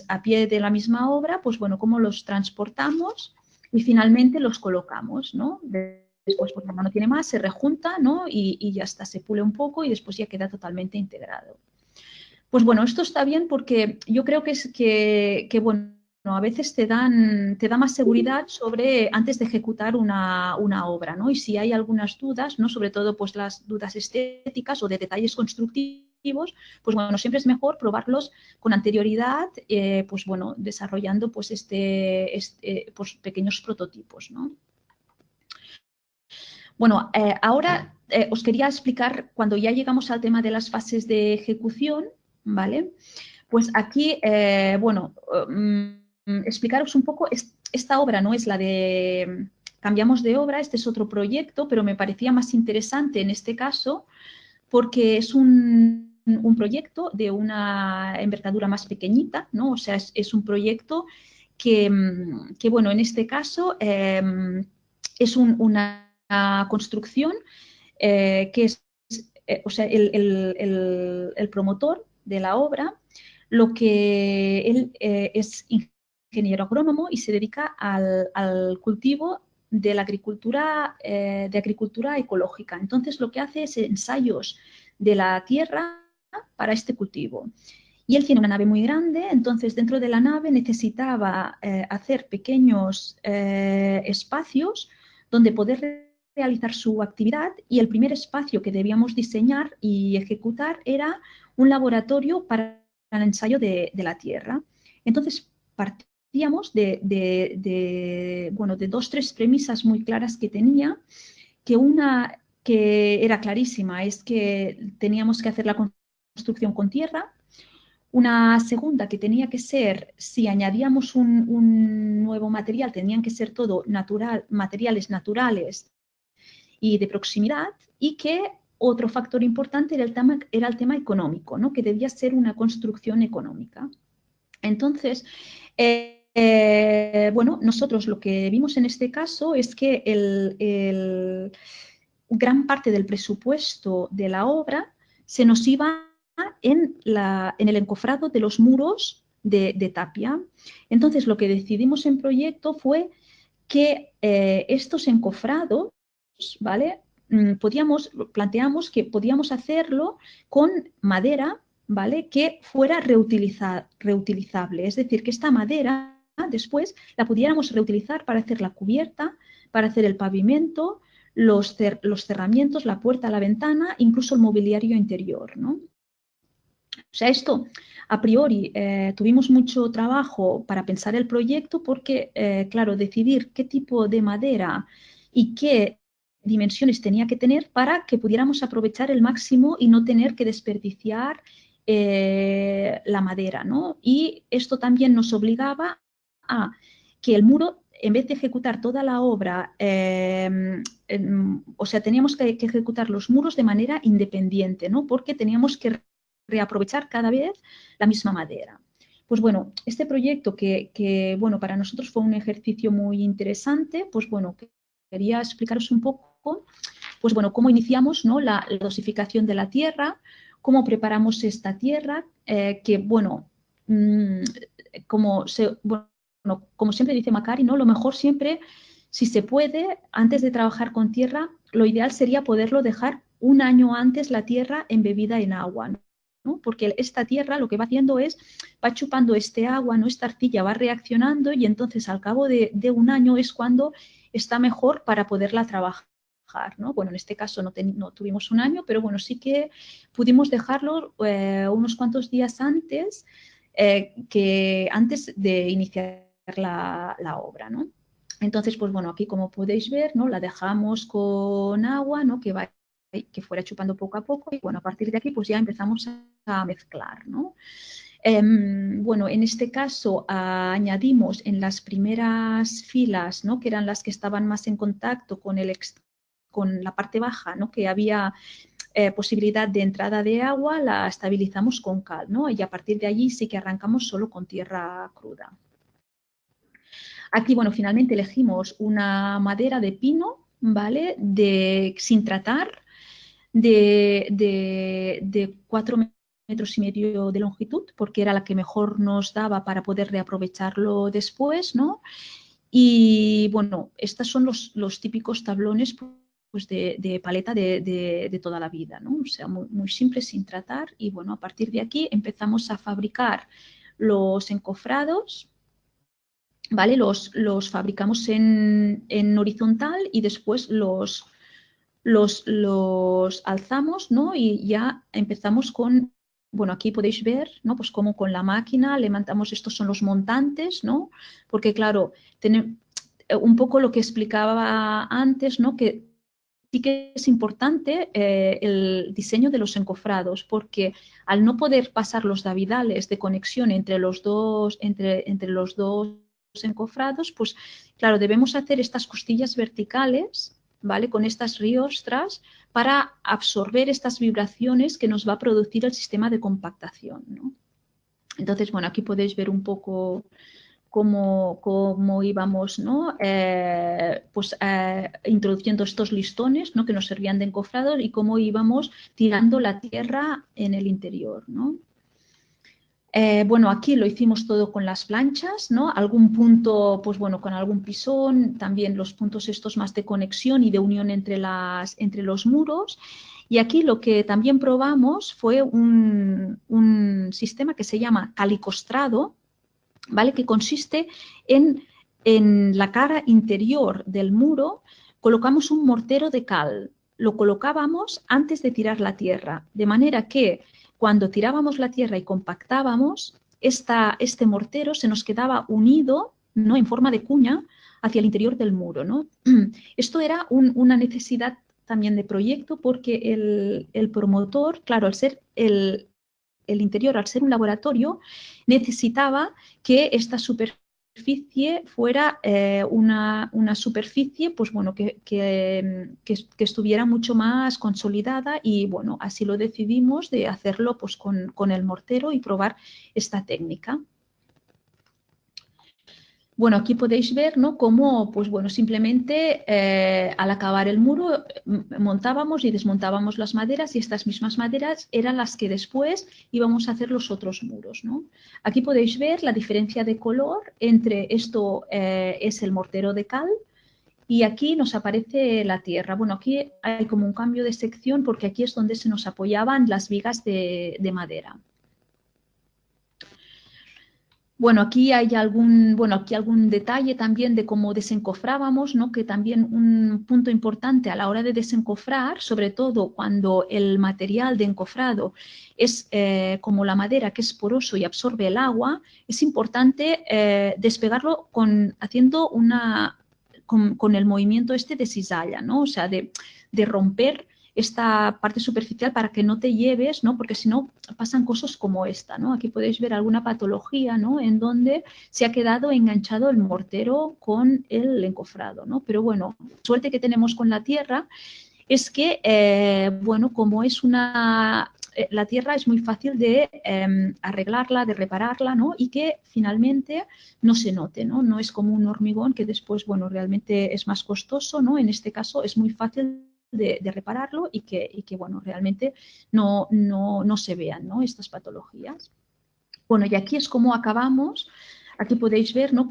a pie de la misma obra, pues bueno, cómo los transportamos y finalmente los colocamos, ¿no? Después, pues cuando no tiene más, se rejunta, ¿no? Y ya está, se pule un poco y después ya queda totalmente integrado. Pues bueno, esto está bien porque yo creo que bueno, a veces te da más seguridad antes de ejecutar una obra, ¿no? Y si hay algunas dudas, ¿no? Sobre todo pues las dudas estéticas o de detalles constructivos, pues bueno, siempre es mejor probarlos con anterioridad, pues bueno, desarrollando pues pues pequeños prototipos, ¿no? Bueno, ahora os quería explicar, cuando ya llegamos al tema de las fases de ejecución, ¿vale? Pues aquí, bueno, explicaros un poco, esta obra no es la de cambiamos de obra, este es otro proyecto, pero me parecía más interesante en este caso porque es un proyecto de una envergadura más pequeñita, ¿no? O sea, es un proyecto que, bueno, en este caso es una construcción que es, o sea, el promotor de la obra, lo que él es ingeniero agrónomo y se dedica al cultivo de la agricultura, ecológica. Entonces, lo que hace es ensayos de la tierra para este cultivo. Y él tiene una nave muy grande, entonces dentro de la nave necesitaba hacer pequeños espacios donde poder realizar su actividad y el primer espacio que debíamos diseñar y ejecutar era un laboratorio para el ensayo de la tierra. Entonces, bueno, de dos, tres premisas muy claras que tenía, que una que era clarísima es que teníamos que hacer la construcción con tierra. Una segunda que tenía que ser, si añadíamos un nuevo material, tenían que ser todo materiales naturales y de proximidad, y que otro factor importante era el tema económico, ¿no? Que debía ser una construcción económica. Entonces, bueno, nosotros lo que vimos en este caso es que gran parte del presupuesto de la obra se nos iba en el encofrado de los muros de tapia. Entonces, lo que decidimos en proyecto fue que estos encofrados, ¿vale? Planteamos que podíamos hacerlo con madera, ¿vale? Que fuera reutilizable. Es decir, que esta madera después la pudiéramos reutilizar para hacer la cubierta, para hacer el pavimento, los cerramientos, la puerta, la ventana, incluso el mobiliario interior, ¿no? O sea, esto a priori tuvimos mucho trabajo para pensar el proyecto porque, claro, decidir qué tipo de madera y qué dimensiones tenía que tener para que pudiéramos aprovechar el máximo y no tener que desperdiciar la madera, ¿no? Y esto también nos obligaba a que el muro, en vez de ejecutar toda la obra, o sea, teníamos que ejecutar los muros de manera independiente, ¿no? Porque teníamos que reaprovechar cada vez la misma madera. Pues bueno, este proyecto que, bueno, para nosotros fue un ejercicio muy interesante, pues bueno, quería explicaros un poco, pues bueno, cómo iniciamos, ¿no? la dosificación de la tierra, cómo preparamos esta tierra, que bueno, como siempre dice Macari, ¿no? Lo mejor siempre, si se puede, antes de trabajar con tierra, lo ideal sería poderlo dejar un año antes la tierra embebida en agua, ¿no? Porque esta tierra lo que va haciendo es, va chupando este agua, ¿no? Esta arcilla va reaccionando y entonces al cabo de un año es cuando está mejor para poderla trabajar, ¿no? Bueno, en este caso no tuvimos un año, pero bueno, sí que pudimos dejarlo unos cuantos días antes, que antes de iniciar la obra, ¿no? Entonces, pues bueno, aquí como podéis ver, ¿no? La dejamos con agua, ¿no? Que fuera chupando poco a poco y bueno, a partir de aquí pues ya empezamos a mezclar, ¿no? Bueno, en este caso añadimos en las primeras filas, ¿no? Que eran las que estaban más en contacto con la parte baja, ¿no? Que había posibilidad de entrada de agua, la estabilizamos con cal, ¿no? Y a partir de allí sí que arrancamos solo con tierra cruda. Aquí, bueno, finalmente elegimos una madera de pino, ¿vale? Sin tratar, de 4,5 metros de longitud, porque era la que mejor nos daba para poder reaprovecharlo después, ¿no? Y bueno, estos son los típicos tablones pues, de paleta de toda la vida, ¿no? O sea, muy, muy simple, sin tratar. Y bueno, a partir de aquí empezamos a fabricar los encofrados, ¿vale? Los fabricamos en horizontal y después los alzamos, ¿no? Y ya empezamos con, bueno, aquí podéis ver, ¿no? Pues cómo con la máquina levantamos, estos son los montantes, ¿no? Porque claro, un poco lo que explicaba antes, ¿no? Que sí que es importante el diseño de los encofrados, porque al no poder pasar los davidales de conexión entre los dos encofrados, pues claro, debemos hacer estas costillas verticales, ¿vale? Con estas riostras para absorber estas vibraciones que nos va a producir el sistema de compactación, ¿no? Entonces, bueno, aquí podéis ver un poco cómo íbamos, ¿no? Pues introduciendo estos listones, ¿no? Que nos servían de encofrados y cómo íbamos tirando la tierra en el interior, ¿no? Bueno, aquí lo hicimos todo con las planchas, ¿no? Algún punto, pues bueno, con algún pisón, también los puntos estos más de conexión y de unión entre los muros. Y aquí lo que también probamos fue un sistema que se llama calicostrado, ¿vale? Que consiste en la cara interior del muro colocamos un mortero de cal. Lo colocábamos antes de tirar la tierra, de manera que cuando tirábamos la tierra y compactábamos, este mortero se nos quedaba unido, ¿no?, en forma de cuña hacia el interior del muro, ¿no? Esto era una necesidad también de proyecto porque el promotor, claro, al ser el interior, al ser un laboratorio, necesitaba que esta superficie fuera una superficie, pues bueno, que estuviera mucho más consolidada y bueno, así lo decidimos de hacerlo pues con el mortero y probar esta técnica. Bueno, aquí podéis ver, ¿no?, cómo, pues bueno, simplemente al acabar el muro montábamos y desmontábamos las maderas y estas mismas maderas eran las que después íbamos a hacer los otros muros, ¿no? Aquí podéis ver la diferencia de color entre esto es el mortero de cal y aquí nos aparece la tierra. Bueno, aquí hay como un cambio de sección porque aquí es donde se nos apoyaban las vigas de madera. Bueno, aquí hay algún detalle también de cómo desencofrábamos, ¿no?, que también un punto importante a la hora de desencofrar, sobre todo cuando el material de encofrado es como la madera, que es poroso y absorbe el agua, es importante despegarlo haciendo con el movimiento este de cizalla, ¿no? O sea, de romper esta parte superficial para que no te lleves, ¿no?, porque si no pasan cosas como esta, ¿no? Aquí podéis ver alguna patología, ¿no?, en donde se ha quedado enganchado el mortero con el encofrado, ¿no? Pero bueno, suerte que tenemos con la tierra es que, bueno, como es la tierra es muy fácil de arreglarla, de repararla, ¿no?, y que finalmente no se note, ¿no? No es como un hormigón que después, bueno, realmente es más costoso, ¿no? En este caso es muy fácil de repararlo y que, bueno, realmente no se vean, ¿no?, estas patologías. Bueno, y aquí es como acabamos. Aquí podéis ver, ¿no?,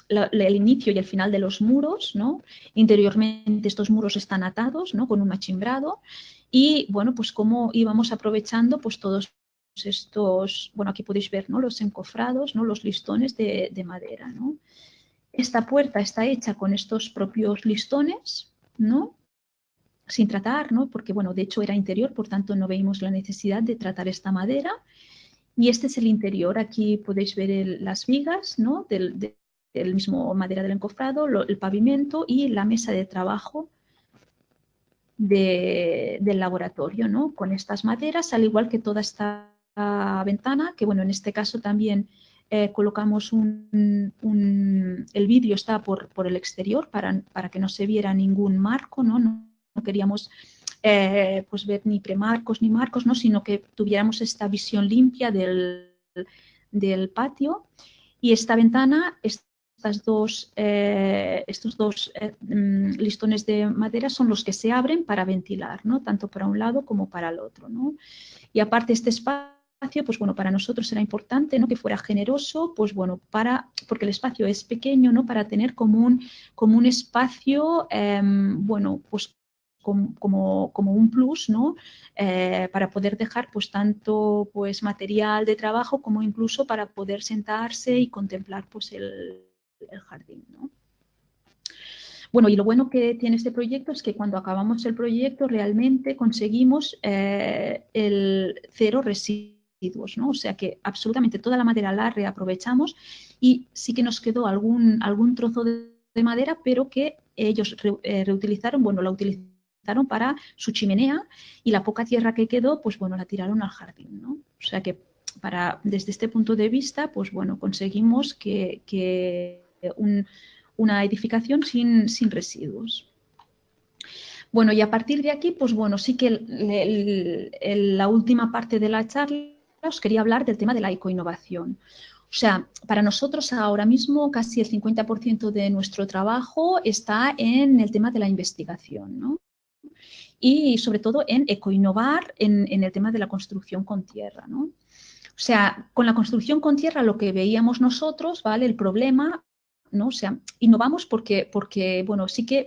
el inicio y el final de los muros, ¿no? Interiormente estos muros están atados, ¿no?, con un machimbrado y, bueno, pues cómo íbamos aprovechando pues todos estos, bueno, aquí podéis ver, ¿no?, los encofrados, ¿no?, los listones de madera, ¿no? Esta puerta está hecha con estos propios listones, ¿no?, sin tratar, ¿no?, porque, bueno, de hecho era interior, por tanto no veíamos la necesidad de tratar esta madera. Y este es el interior. Aquí podéis ver las vigas, ¿no?, del mismo madera del encofrado, el pavimento y la mesa de trabajo del laboratorio, ¿no?, con estas maderas, al igual que toda esta ventana, que, bueno, en este caso también colocamos el vidrio está por el exterior para que no se viera ningún marco, ¿no? No queríamos pues ver ni premarcos ni marcos, ¿no?, sino que tuviéramos esta visión limpia del patio. Y esta ventana, estos dos listones de madera son los que se abren para ventilar, ¿no?, tanto para un lado como para el otro, ¿no? Y aparte este espacio, pues bueno, para nosotros era importante, ¿no?, que fuera generoso, pues bueno, porque el espacio es pequeño, ¿no?, para tener como un espacio, bueno, pues como un plus, ¿no?, para poder dejar pues tanto pues material de trabajo como incluso para poder sentarse y contemplar pues el jardín, ¿no? Bueno, y lo bueno que tiene este proyecto es que cuando acabamos el proyecto realmente conseguimos el cero residuos, ¿no? O sea que absolutamente toda la madera la reaprovechamos y sí que nos quedó algún trozo de madera, pero que ellos reutilizaron, bueno, la utilizaron para su chimenea y la poca tierra que quedó, pues bueno, la tiraron al jardín, ¿no? O sea que desde este punto de vista, pues bueno, conseguimos que una edificación sin residuos. Bueno, y a partir de aquí, pues bueno, sí que la última parte de la charla os quería hablar del tema de la ecoinnovación. O sea, para nosotros ahora mismo casi el 50% de nuestro trabajo está en el tema de la investigación, ¿no? Y sobre todo en ecoinnovar en el tema de la construcción con tierra, ¿no? O sea, con la construcción con tierra lo que veíamos nosotros, ¿vale? El problema, ¿no? O sea, innovamos porque bueno, sí que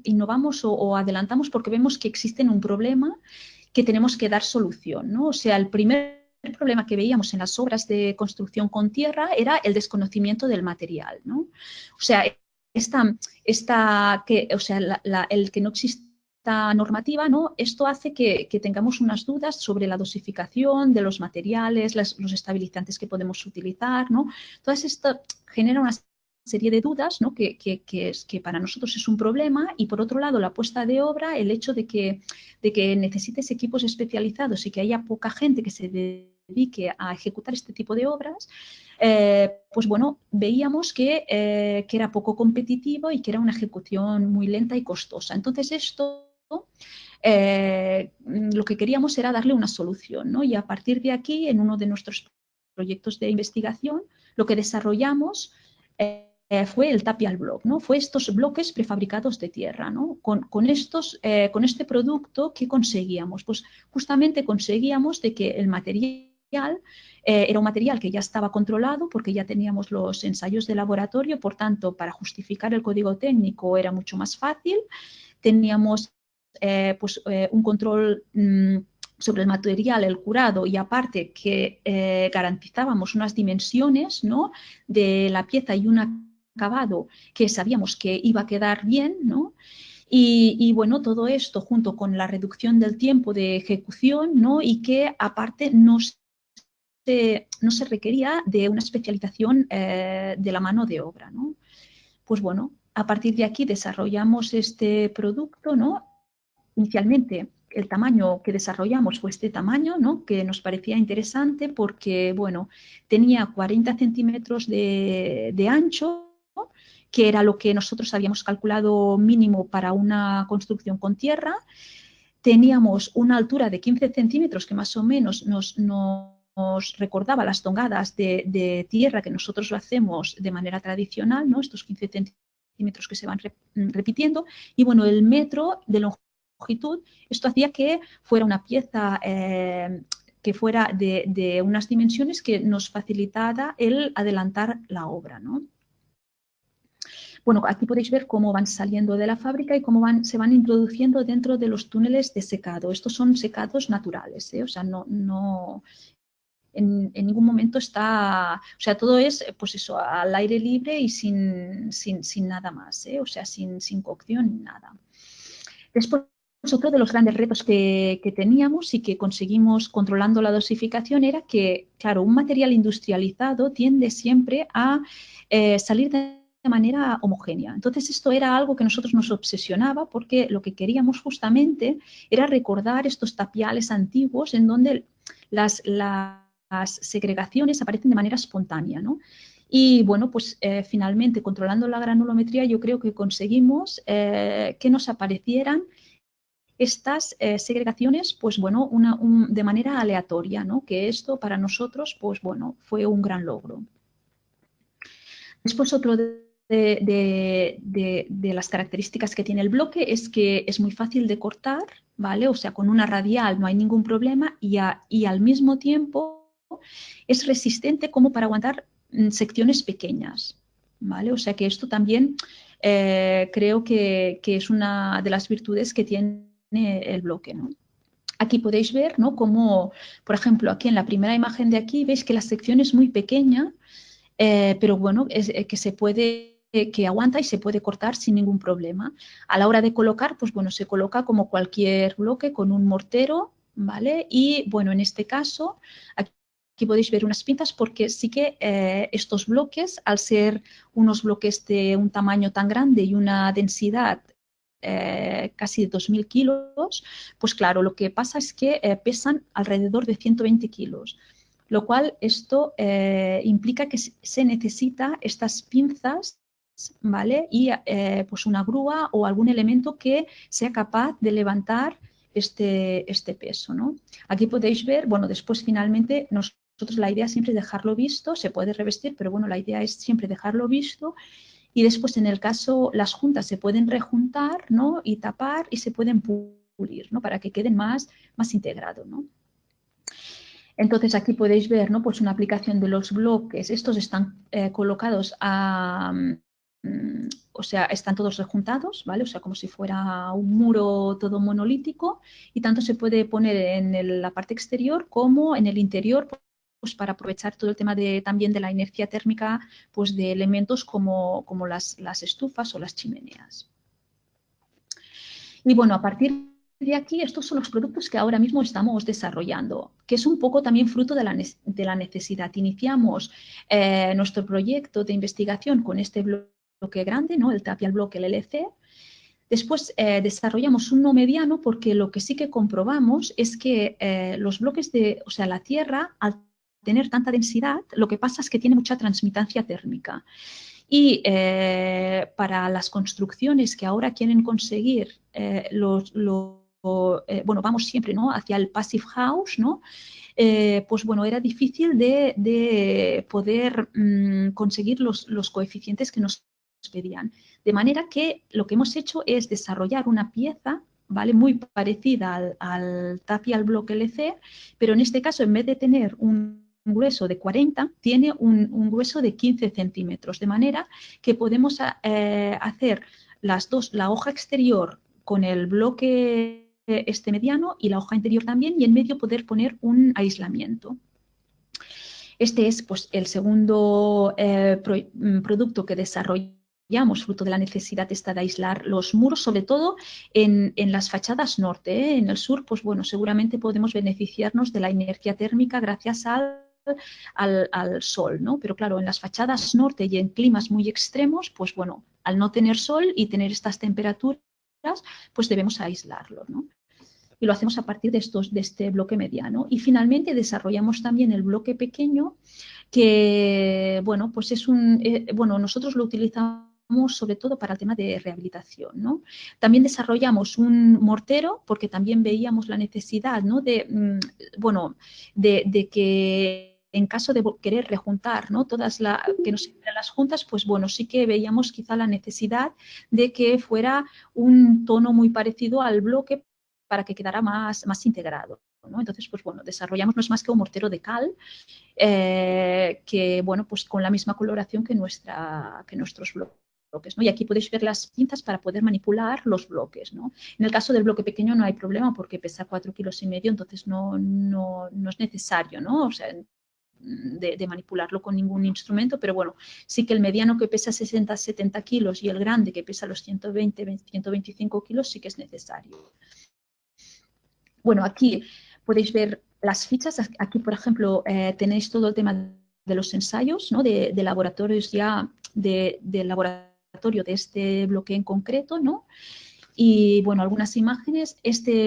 innovamos o adelantamos porque vemos que existe un problema que tenemos que dar solución, ¿no? O sea, el primer problema que veíamos en las obras de construcción con tierra era el desconocimiento del material, ¿no? O sea, el que no exista esta normativa, ¿no? Esto hace que tengamos unas dudas sobre la dosificación de los materiales, los estabilizantes que podemos utilizar, ¿no? Todas esto genera una serie de dudas, ¿no? que para nosotros es un problema, y por otro lado la puesta de obra, el hecho de que necesites equipos especializados y que haya poca gente que se dedique a ejecutar este tipo de obras, pues bueno, veíamos que era poco competitivo y que era una ejecución muy lenta y costosa. Entonces esto, lo que queríamos era darle una solución, ¿no? Y a partir de aquí, en uno de nuestros proyectos de investigación, lo que desarrollamos fue el tapial block, ¿no? Fue estos bloques prefabricados de tierra, ¿no? Con este producto, ¿qué conseguíamos? Pues justamente conseguíamos de que el material era un material que ya estaba controlado porque ya teníamos los ensayos de laboratorio, por tanto, para justificar el código técnico era mucho más fácil. Teníamos un control sobre el material, el curado, y aparte que garantizábamos unas dimensiones, ¿no? de la pieza y un acabado que sabíamos que iba a quedar bien, ¿no? Y bueno, todo esto junto con la reducción del tiempo de ejecución, ¿no? Y que aparte no se requería de una especialización de la mano de obra, ¿no? Pues bueno, a partir de aquí desarrollamos este producto, ¿no? Inicialmente el tamaño que desarrollamos fue este tamaño, ¿no? Que nos parecía interesante porque, bueno, tenía 40 centímetros de ancho, ¿no? Que era lo que nosotros habíamos calculado mínimo para una construcción con tierra. Teníamos una altura de 15 centímetros que más o menos nos recordaba las tongadas de tierra que nosotros lo hacemos de manera tradicional, ¿no? Estos 15 centímetros que se van repitiendo. Y bueno, el metro de longitud, esto hacía que fuera una pieza que fuera de unas dimensiones que nos facilitara el adelantar la obra, ¿no? Bueno, aquí podéis ver cómo van saliendo de la fábrica y cómo se van introduciendo dentro de los túneles de secado. Estos son secados naturales, ¿eh? O sea, no en ningún momento está, o sea, todo es, pues eso, al aire libre y sin nada más, ¿eh? O sea, sin cocción, nada. Después, otro de los grandes retos que teníamos y que conseguimos controlando la dosificación era que, claro, un material industrializado tiende siempre a salir de manera homogénea. Entonces, esto era algo que a nosotros nos obsesionaba porque lo que queríamos justamente era recordar estos tapiales antiguos en donde las segregaciones aparecen de manera espontánea, ¿no? Y bueno, pues finalmente, controlando la granulometría, yo creo que conseguimos que nos aparecieran estas segregaciones, pues bueno, de manera aleatoria, ¿no? Que esto para nosotros, pues bueno, fue un gran logro. Después, otro de las características que tiene el bloque es que es muy fácil de cortar, ¿vale? O sea, con una radial no hay ningún problema y al mismo tiempo es resistente como para aguantar secciones pequeñas, ¿vale? O sea que esto también creo que es una de las virtudes que tiene el bloque, ¿no? Aquí podéis ver, ¿no? Cómo, por ejemplo, aquí en la primera imagen de aquí, veis que la sección es muy pequeña, pero bueno, es que se puede, que aguanta y se puede cortar sin ningún problema. A la hora de colocar, pues bueno, se coloca como cualquier bloque con un mortero, ¿vale? Y bueno, en este caso, aquí podéis ver unas pinzas porque sí que estos bloques, al ser unos bloques de un tamaño tan grande y una densidad casi de 2.000 kilos, pues claro, lo que pasa es que pesan alrededor de 120 kilos. Lo cual esto implica que se necesita estas pinzas, ¿vale? Y pues una grúa o algún elemento que sea capaz de levantar este peso, ¿no? Aquí podéis ver, bueno, después finalmente nosotros la idea siempre es dejarlo visto, se puede revestir, pero bueno, la idea es siempre dejarlo visto. Y después, en el caso, las juntas se pueden rejuntar, ¿no? Y tapar y se pueden pulir, ¿no? Para que queden más integrado, ¿no? Entonces, aquí podéis ver, ¿no? Pues una aplicación de los bloques. Estos están colocados o sea, están todos rejuntados, ¿vale? O sea, como si fuera un muro todo monolítico, y tanto se puede poner en la parte exterior como en el interior, pues para aprovechar todo el tema también de la inercia térmica, pues de elementos como las estufas o las chimeneas. Y bueno, a partir de aquí, estos son los productos que ahora mismo estamos desarrollando, que es un poco también fruto de la necesidad. Iniciamos nuestro proyecto de investigación con este bloque grande, ¿no? El tapial bloque, el LC. Después desarrollamos uno mediano porque lo que sí que comprobamos es que los bloques o sea, la Tierra, al tener tanta densidad, lo que pasa es que tiene mucha transmitancia térmica. Y para las construcciones que ahora quieren conseguir bueno, vamos siempre, ¿no?, hacia el Passive House, ¿no? Pues bueno, era difícil de poder conseguir los coeficientes que nos pedían. De manera que lo que hemos hecho es desarrollar una pieza, ¿vale?, muy parecida al tapial bloque LC, pero en este caso, en vez de tener un grueso de 40, tiene un grueso de 15 centímetros, de manera que podemos hacer las dos, la hoja exterior con el bloque este mediano y la hoja interior también, y en medio poder poner un aislamiento. Este es pues, el segundo producto que desarrollamos, fruto de la necesidad esta de aislar los muros, sobre todo en las fachadas norte, ¿eh? En el sur, pues bueno, seguramente podemos beneficiarnos de la inercia térmica gracias al sol, ¿no? Pero claro, en las fachadas norte y en climas muy extremos, pues bueno, al no tener sol y tener estas temperaturas, pues debemos aislarlo, ¿no? Y lo hacemos a partir de este bloque mediano. Y finalmente desarrollamos también el bloque pequeño, que, bueno, pues es bueno, nosotros lo utilizamos sobre todo para el tema de rehabilitación, ¿no? También desarrollamos un mortero porque también veíamos la necesidad, ¿no?, bueno, de que en caso de querer rejuntar, ¿no?, que no se las juntas, pues bueno, sí que veíamos quizá la necesidad de que fuera un tono muy parecido al bloque para que quedara más integrado, ¿no? Entonces, pues bueno, desarrollamos, no es más que un mortero de cal, que, bueno, pues con la misma coloración que nuestros bloques, ¿no? Y aquí podéis ver las pinzas para poder manipular los bloques, ¿no? En el caso del bloque pequeño no hay problema porque pesa 4,5 kilos, entonces no es necesario, ¿no? O sea, de manipularlo con ningún instrumento, pero bueno, sí que el mediano, que pesa 60-70 kilos, y el grande, que pesa los 120-125 kilos, sí que es necesario. Bueno, aquí podéis ver las fichas. Aquí, por ejemplo, tenéis todo el tema de los ensayos, ¿no?, de laboratorios ya, del laboratorio de este bloque en concreto, ¿no? Y, bueno, algunas imágenes.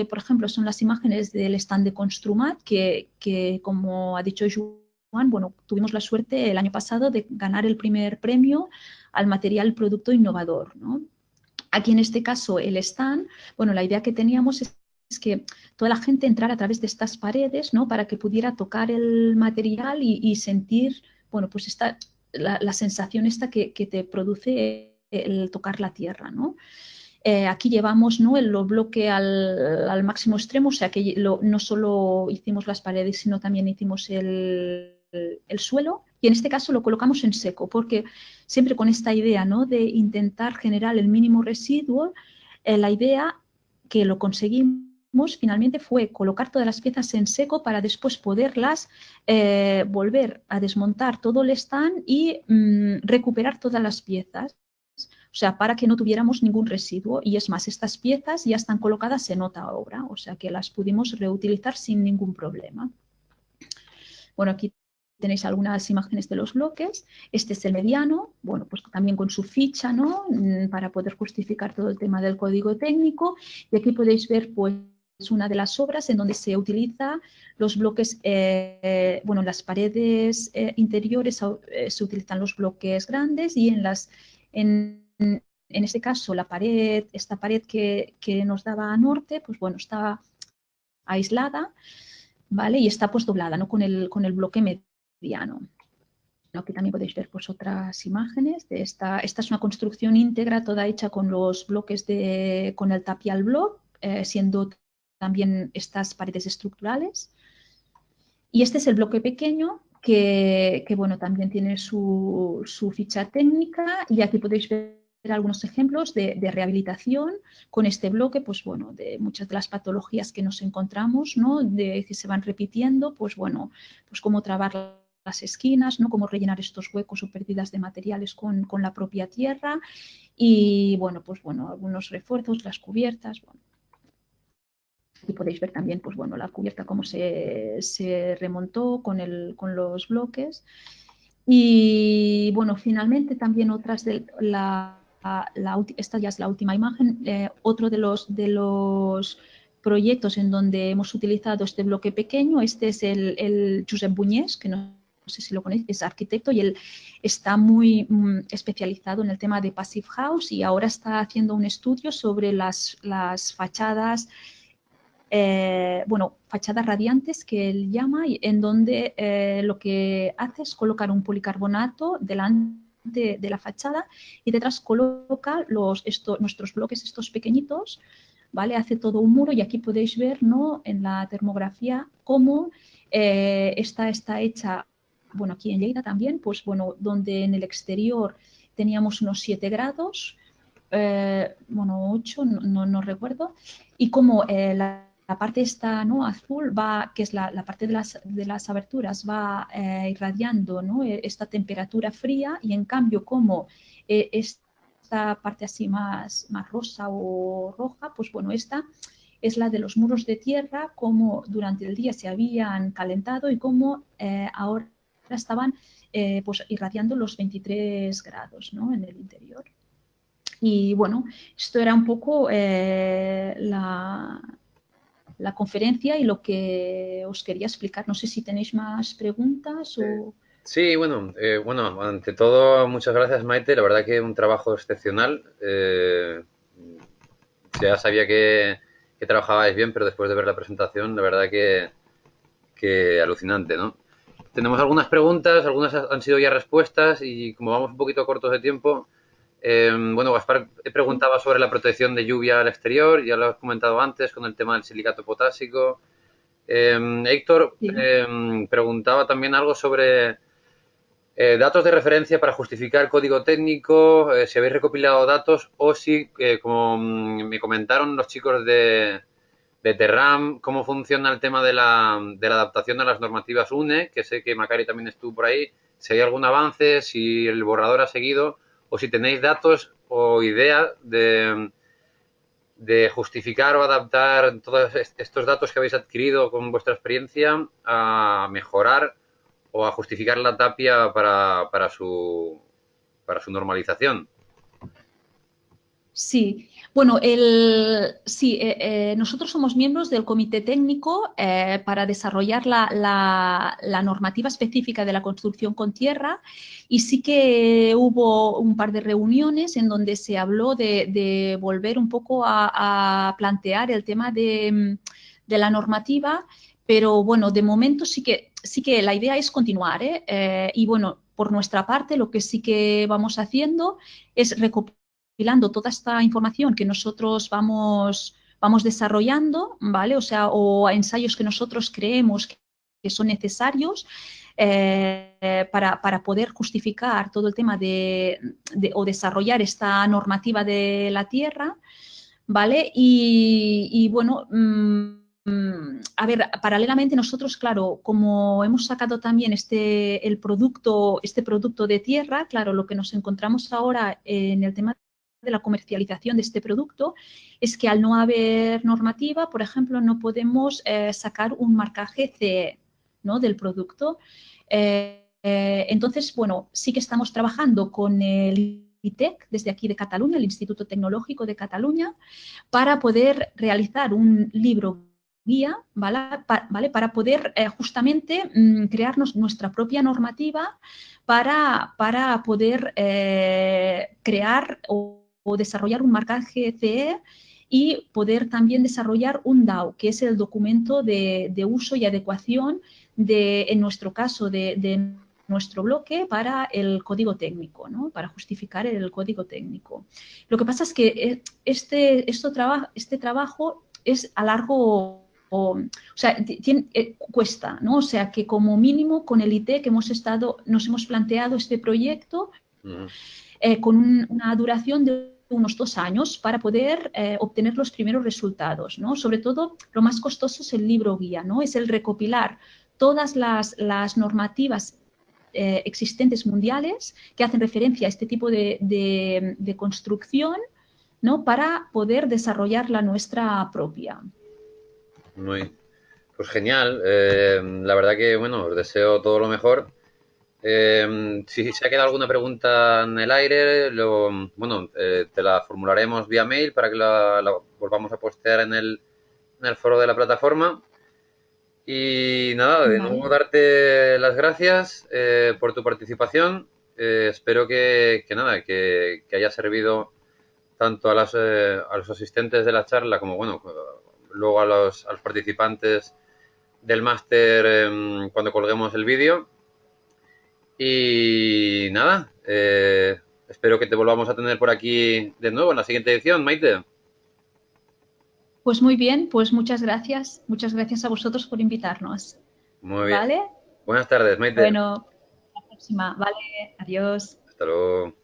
Por ejemplo, son las imágenes del stand de Construmat, que como ha dicho Joan, bueno, tuvimos la suerte el año pasado de ganar el primer premio al material producto innovador, ¿no? Aquí, en este caso, el stand, bueno, la idea que teníamos es que toda la gente entrara a través de estas paredes, ¿no?, para que pudiera tocar el material y sentir, bueno, pues la sensación esta que te produce el tocar la tierra, ¿no? Aquí llevamos, ¿no?, el bloque al máximo extremo, o sea que no solo hicimos las paredes, sino también hicimos el suelo, y en este caso lo colocamos en seco, porque siempre con esta idea, ¿no?, de intentar generar el mínimo residuo, la idea que lo conseguimos finalmente fue colocar todas las piezas en seco para después poderlas volver a desmontar todo el stand y recuperar todas las piezas. O sea, para que no tuviéramos ningún residuo. Y es más, estas piezas ya están colocadas en otra obra, o sea que las pudimos reutilizar sin ningún problema. Bueno, aquí tenéis algunas imágenes de los bloques. Este es el mediano, bueno, pues también con su ficha, ¿no?, para poder justificar todo el tema del código técnico. Y aquí podéis ver, pues, una de las obras en donde se utiliza los bloques, bueno, en las paredes interiores se utilizan los bloques grandes, y en este caso esta pared que nos daba a norte, pues bueno, está aislada, ¿vale? Y está pues doblada, ¿no?, con el bloque mediano. Aquí también podéis ver pues otras imágenes de esta. Esta es una construcción íntegra, toda hecha con los bloques con el tapial block, siendo también estas paredes estructurales. Y este es el bloque pequeño, que bueno, también tiene su ficha técnica, y aquí podéis ver algunos ejemplos de rehabilitación con este bloque, pues bueno, de muchas de las patologías que nos encontramos, ¿no?, de que se van repitiendo, pues bueno, pues cómo trabar las esquinas, ¿no?, cómo rellenar estos huecos o pérdidas de materiales con la propia tierra, y bueno, pues bueno, algunos refuerzos, las cubiertas, bueno. Aquí podéis ver también, pues bueno, la cubierta cómo se remontó con los bloques. Y bueno, finalmente también otras de esta ya es la última imagen, otro de los proyectos en donde hemos utilizado este bloque pequeño, este es el Josep Buñés, que no sé si lo conocéis, es arquitecto y él está muy especializado en el tema de Passive House y ahora está haciendo un estudio sobre las fachadas, bueno, fachadas radiantes que él llama, en donde lo que hace es colocar un policarbonato delante de la fachada y detrás coloca nuestros bloques estos pequeñitos, ¿vale? Hace todo un muro y aquí podéis ver, ¿no?, en la termografía cómo está hecha, bueno, aquí en Lleida también, pues bueno, donde en el exterior teníamos unos 7 grados, bueno, 8, no recuerdo, y como la parte esta, ¿no?, azul va, que es la parte de las aberturas, va irradiando, ¿no?, esta temperatura fría y en cambio como esta parte así más rosa o roja, pues bueno, esta es la de los muros de tierra, como durante el día se habían calentado y como ahora estaban pues irradiando los 23 grados, ¿no?, en el interior. Y bueno, esto era un poco la conferencia y lo que os quería explicar. No sé si tenéis más preguntas o... Sí, bueno, ante todo, muchas gracias, Maite. La verdad que un trabajo excepcional. Ya sabía que trabajabais bien, pero después de ver la presentación, la verdad que alucinante, ¿no? Tenemos algunas preguntas, algunas han sido ya respuestas y como vamos un poquito cortos de tiempo, bueno, Gaspar preguntaba sobre la protección de lluvia al exterior, ya lo has comentado antes con el tema del silicato potásico. Héctor Sí. preguntaba también algo sobre datos de referencia para justificar código técnico, si habéis recopilado datos o si, como me comentaron los chicos de Terram, cómo funciona el tema de la adaptación a las normativas UNE, que sé que Macari también estuvo por ahí, si hay algún avance, si el borrador ha seguido o si tenéis datos o idea de justificar o adaptar todos estos datos que habéis adquirido con vuestra experiencia a mejorar o a justificar la tapia para su normalización. Sí, bueno, sí, nosotros somos miembros del comité técnico para desarrollar la normativa específica de la construcción con tierra y sí que hubo un par de reuniones en donde se habló de volver un poco a plantear el tema de la normativa, pero bueno, de momento sí que la idea es continuar, y bueno, por nuestra parte lo que sí que vamos haciendo es recopilando toda esta información que nosotros vamos desarrollando, ¿vale? O sea, o ensayos que nosotros creemos que son necesarios para poder justificar todo el tema o desarrollar esta normativa de la tierra, ¿vale? Y bueno, a ver, paralelamente nosotros, claro, como hemos sacado también este producto de tierra, claro, lo que nos encontramos ahora en el tema de la comercialización de este producto es que al no haber normativa, por ejemplo, no podemos sacar un marcaje CE, ¿no?, del producto. Entonces, bueno, sí que estamos trabajando con el ITEC desde aquí de Cataluña, el Instituto Tecnológico de Cataluña, para poder realizar un libro guía, ¿vale? Para poder justamente crearnos nuestra propia normativa para poder crear o desarrollar un marcaje CE y poder también desarrollar un DAO, que es el documento de uso y adecuación en nuestro caso, de nuestro bloque para el código técnico, ¿no?, para justificar el código técnico. Lo que pasa es que este trabajo es a largo, o sea, cuesta, ¿no? O sea, que como mínimo con el IT que nos hemos planteado este proyecto con una duración de unos 2 años para poder obtener los primeros resultados, ¿no? Sobre todo, lo más costoso es el libro guía, ¿no? Es el recopilar todas las normativas existentes mundiales que hacen referencia a este tipo de construcción, ¿no?, para poder desarrollar la nuestra propia. Muy, pues genial. La verdad que, bueno, os deseo todo lo mejor. Si se ha quedado alguna pregunta en el aire, bueno, te la formularemos vía mail para que la volvamos a postear en el foro de la plataforma. Y nada, de Vale. nuevo darte las gracias por tu participación. Espero que nada, que haya servido tanto a los asistentes de la charla como, bueno, luego a los participantes del máster cuando colguemos el vídeo. Y nada, espero que te volvamos a tener por aquí de nuevo en la siguiente edición, Maite. Pues muy bien, pues muchas gracias. Muchas gracias a vosotros por invitarnos. Muy bien. ¿Vale? Buenas tardes, Maite. Bueno, hasta la próxima. Vale, adiós. Hasta luego.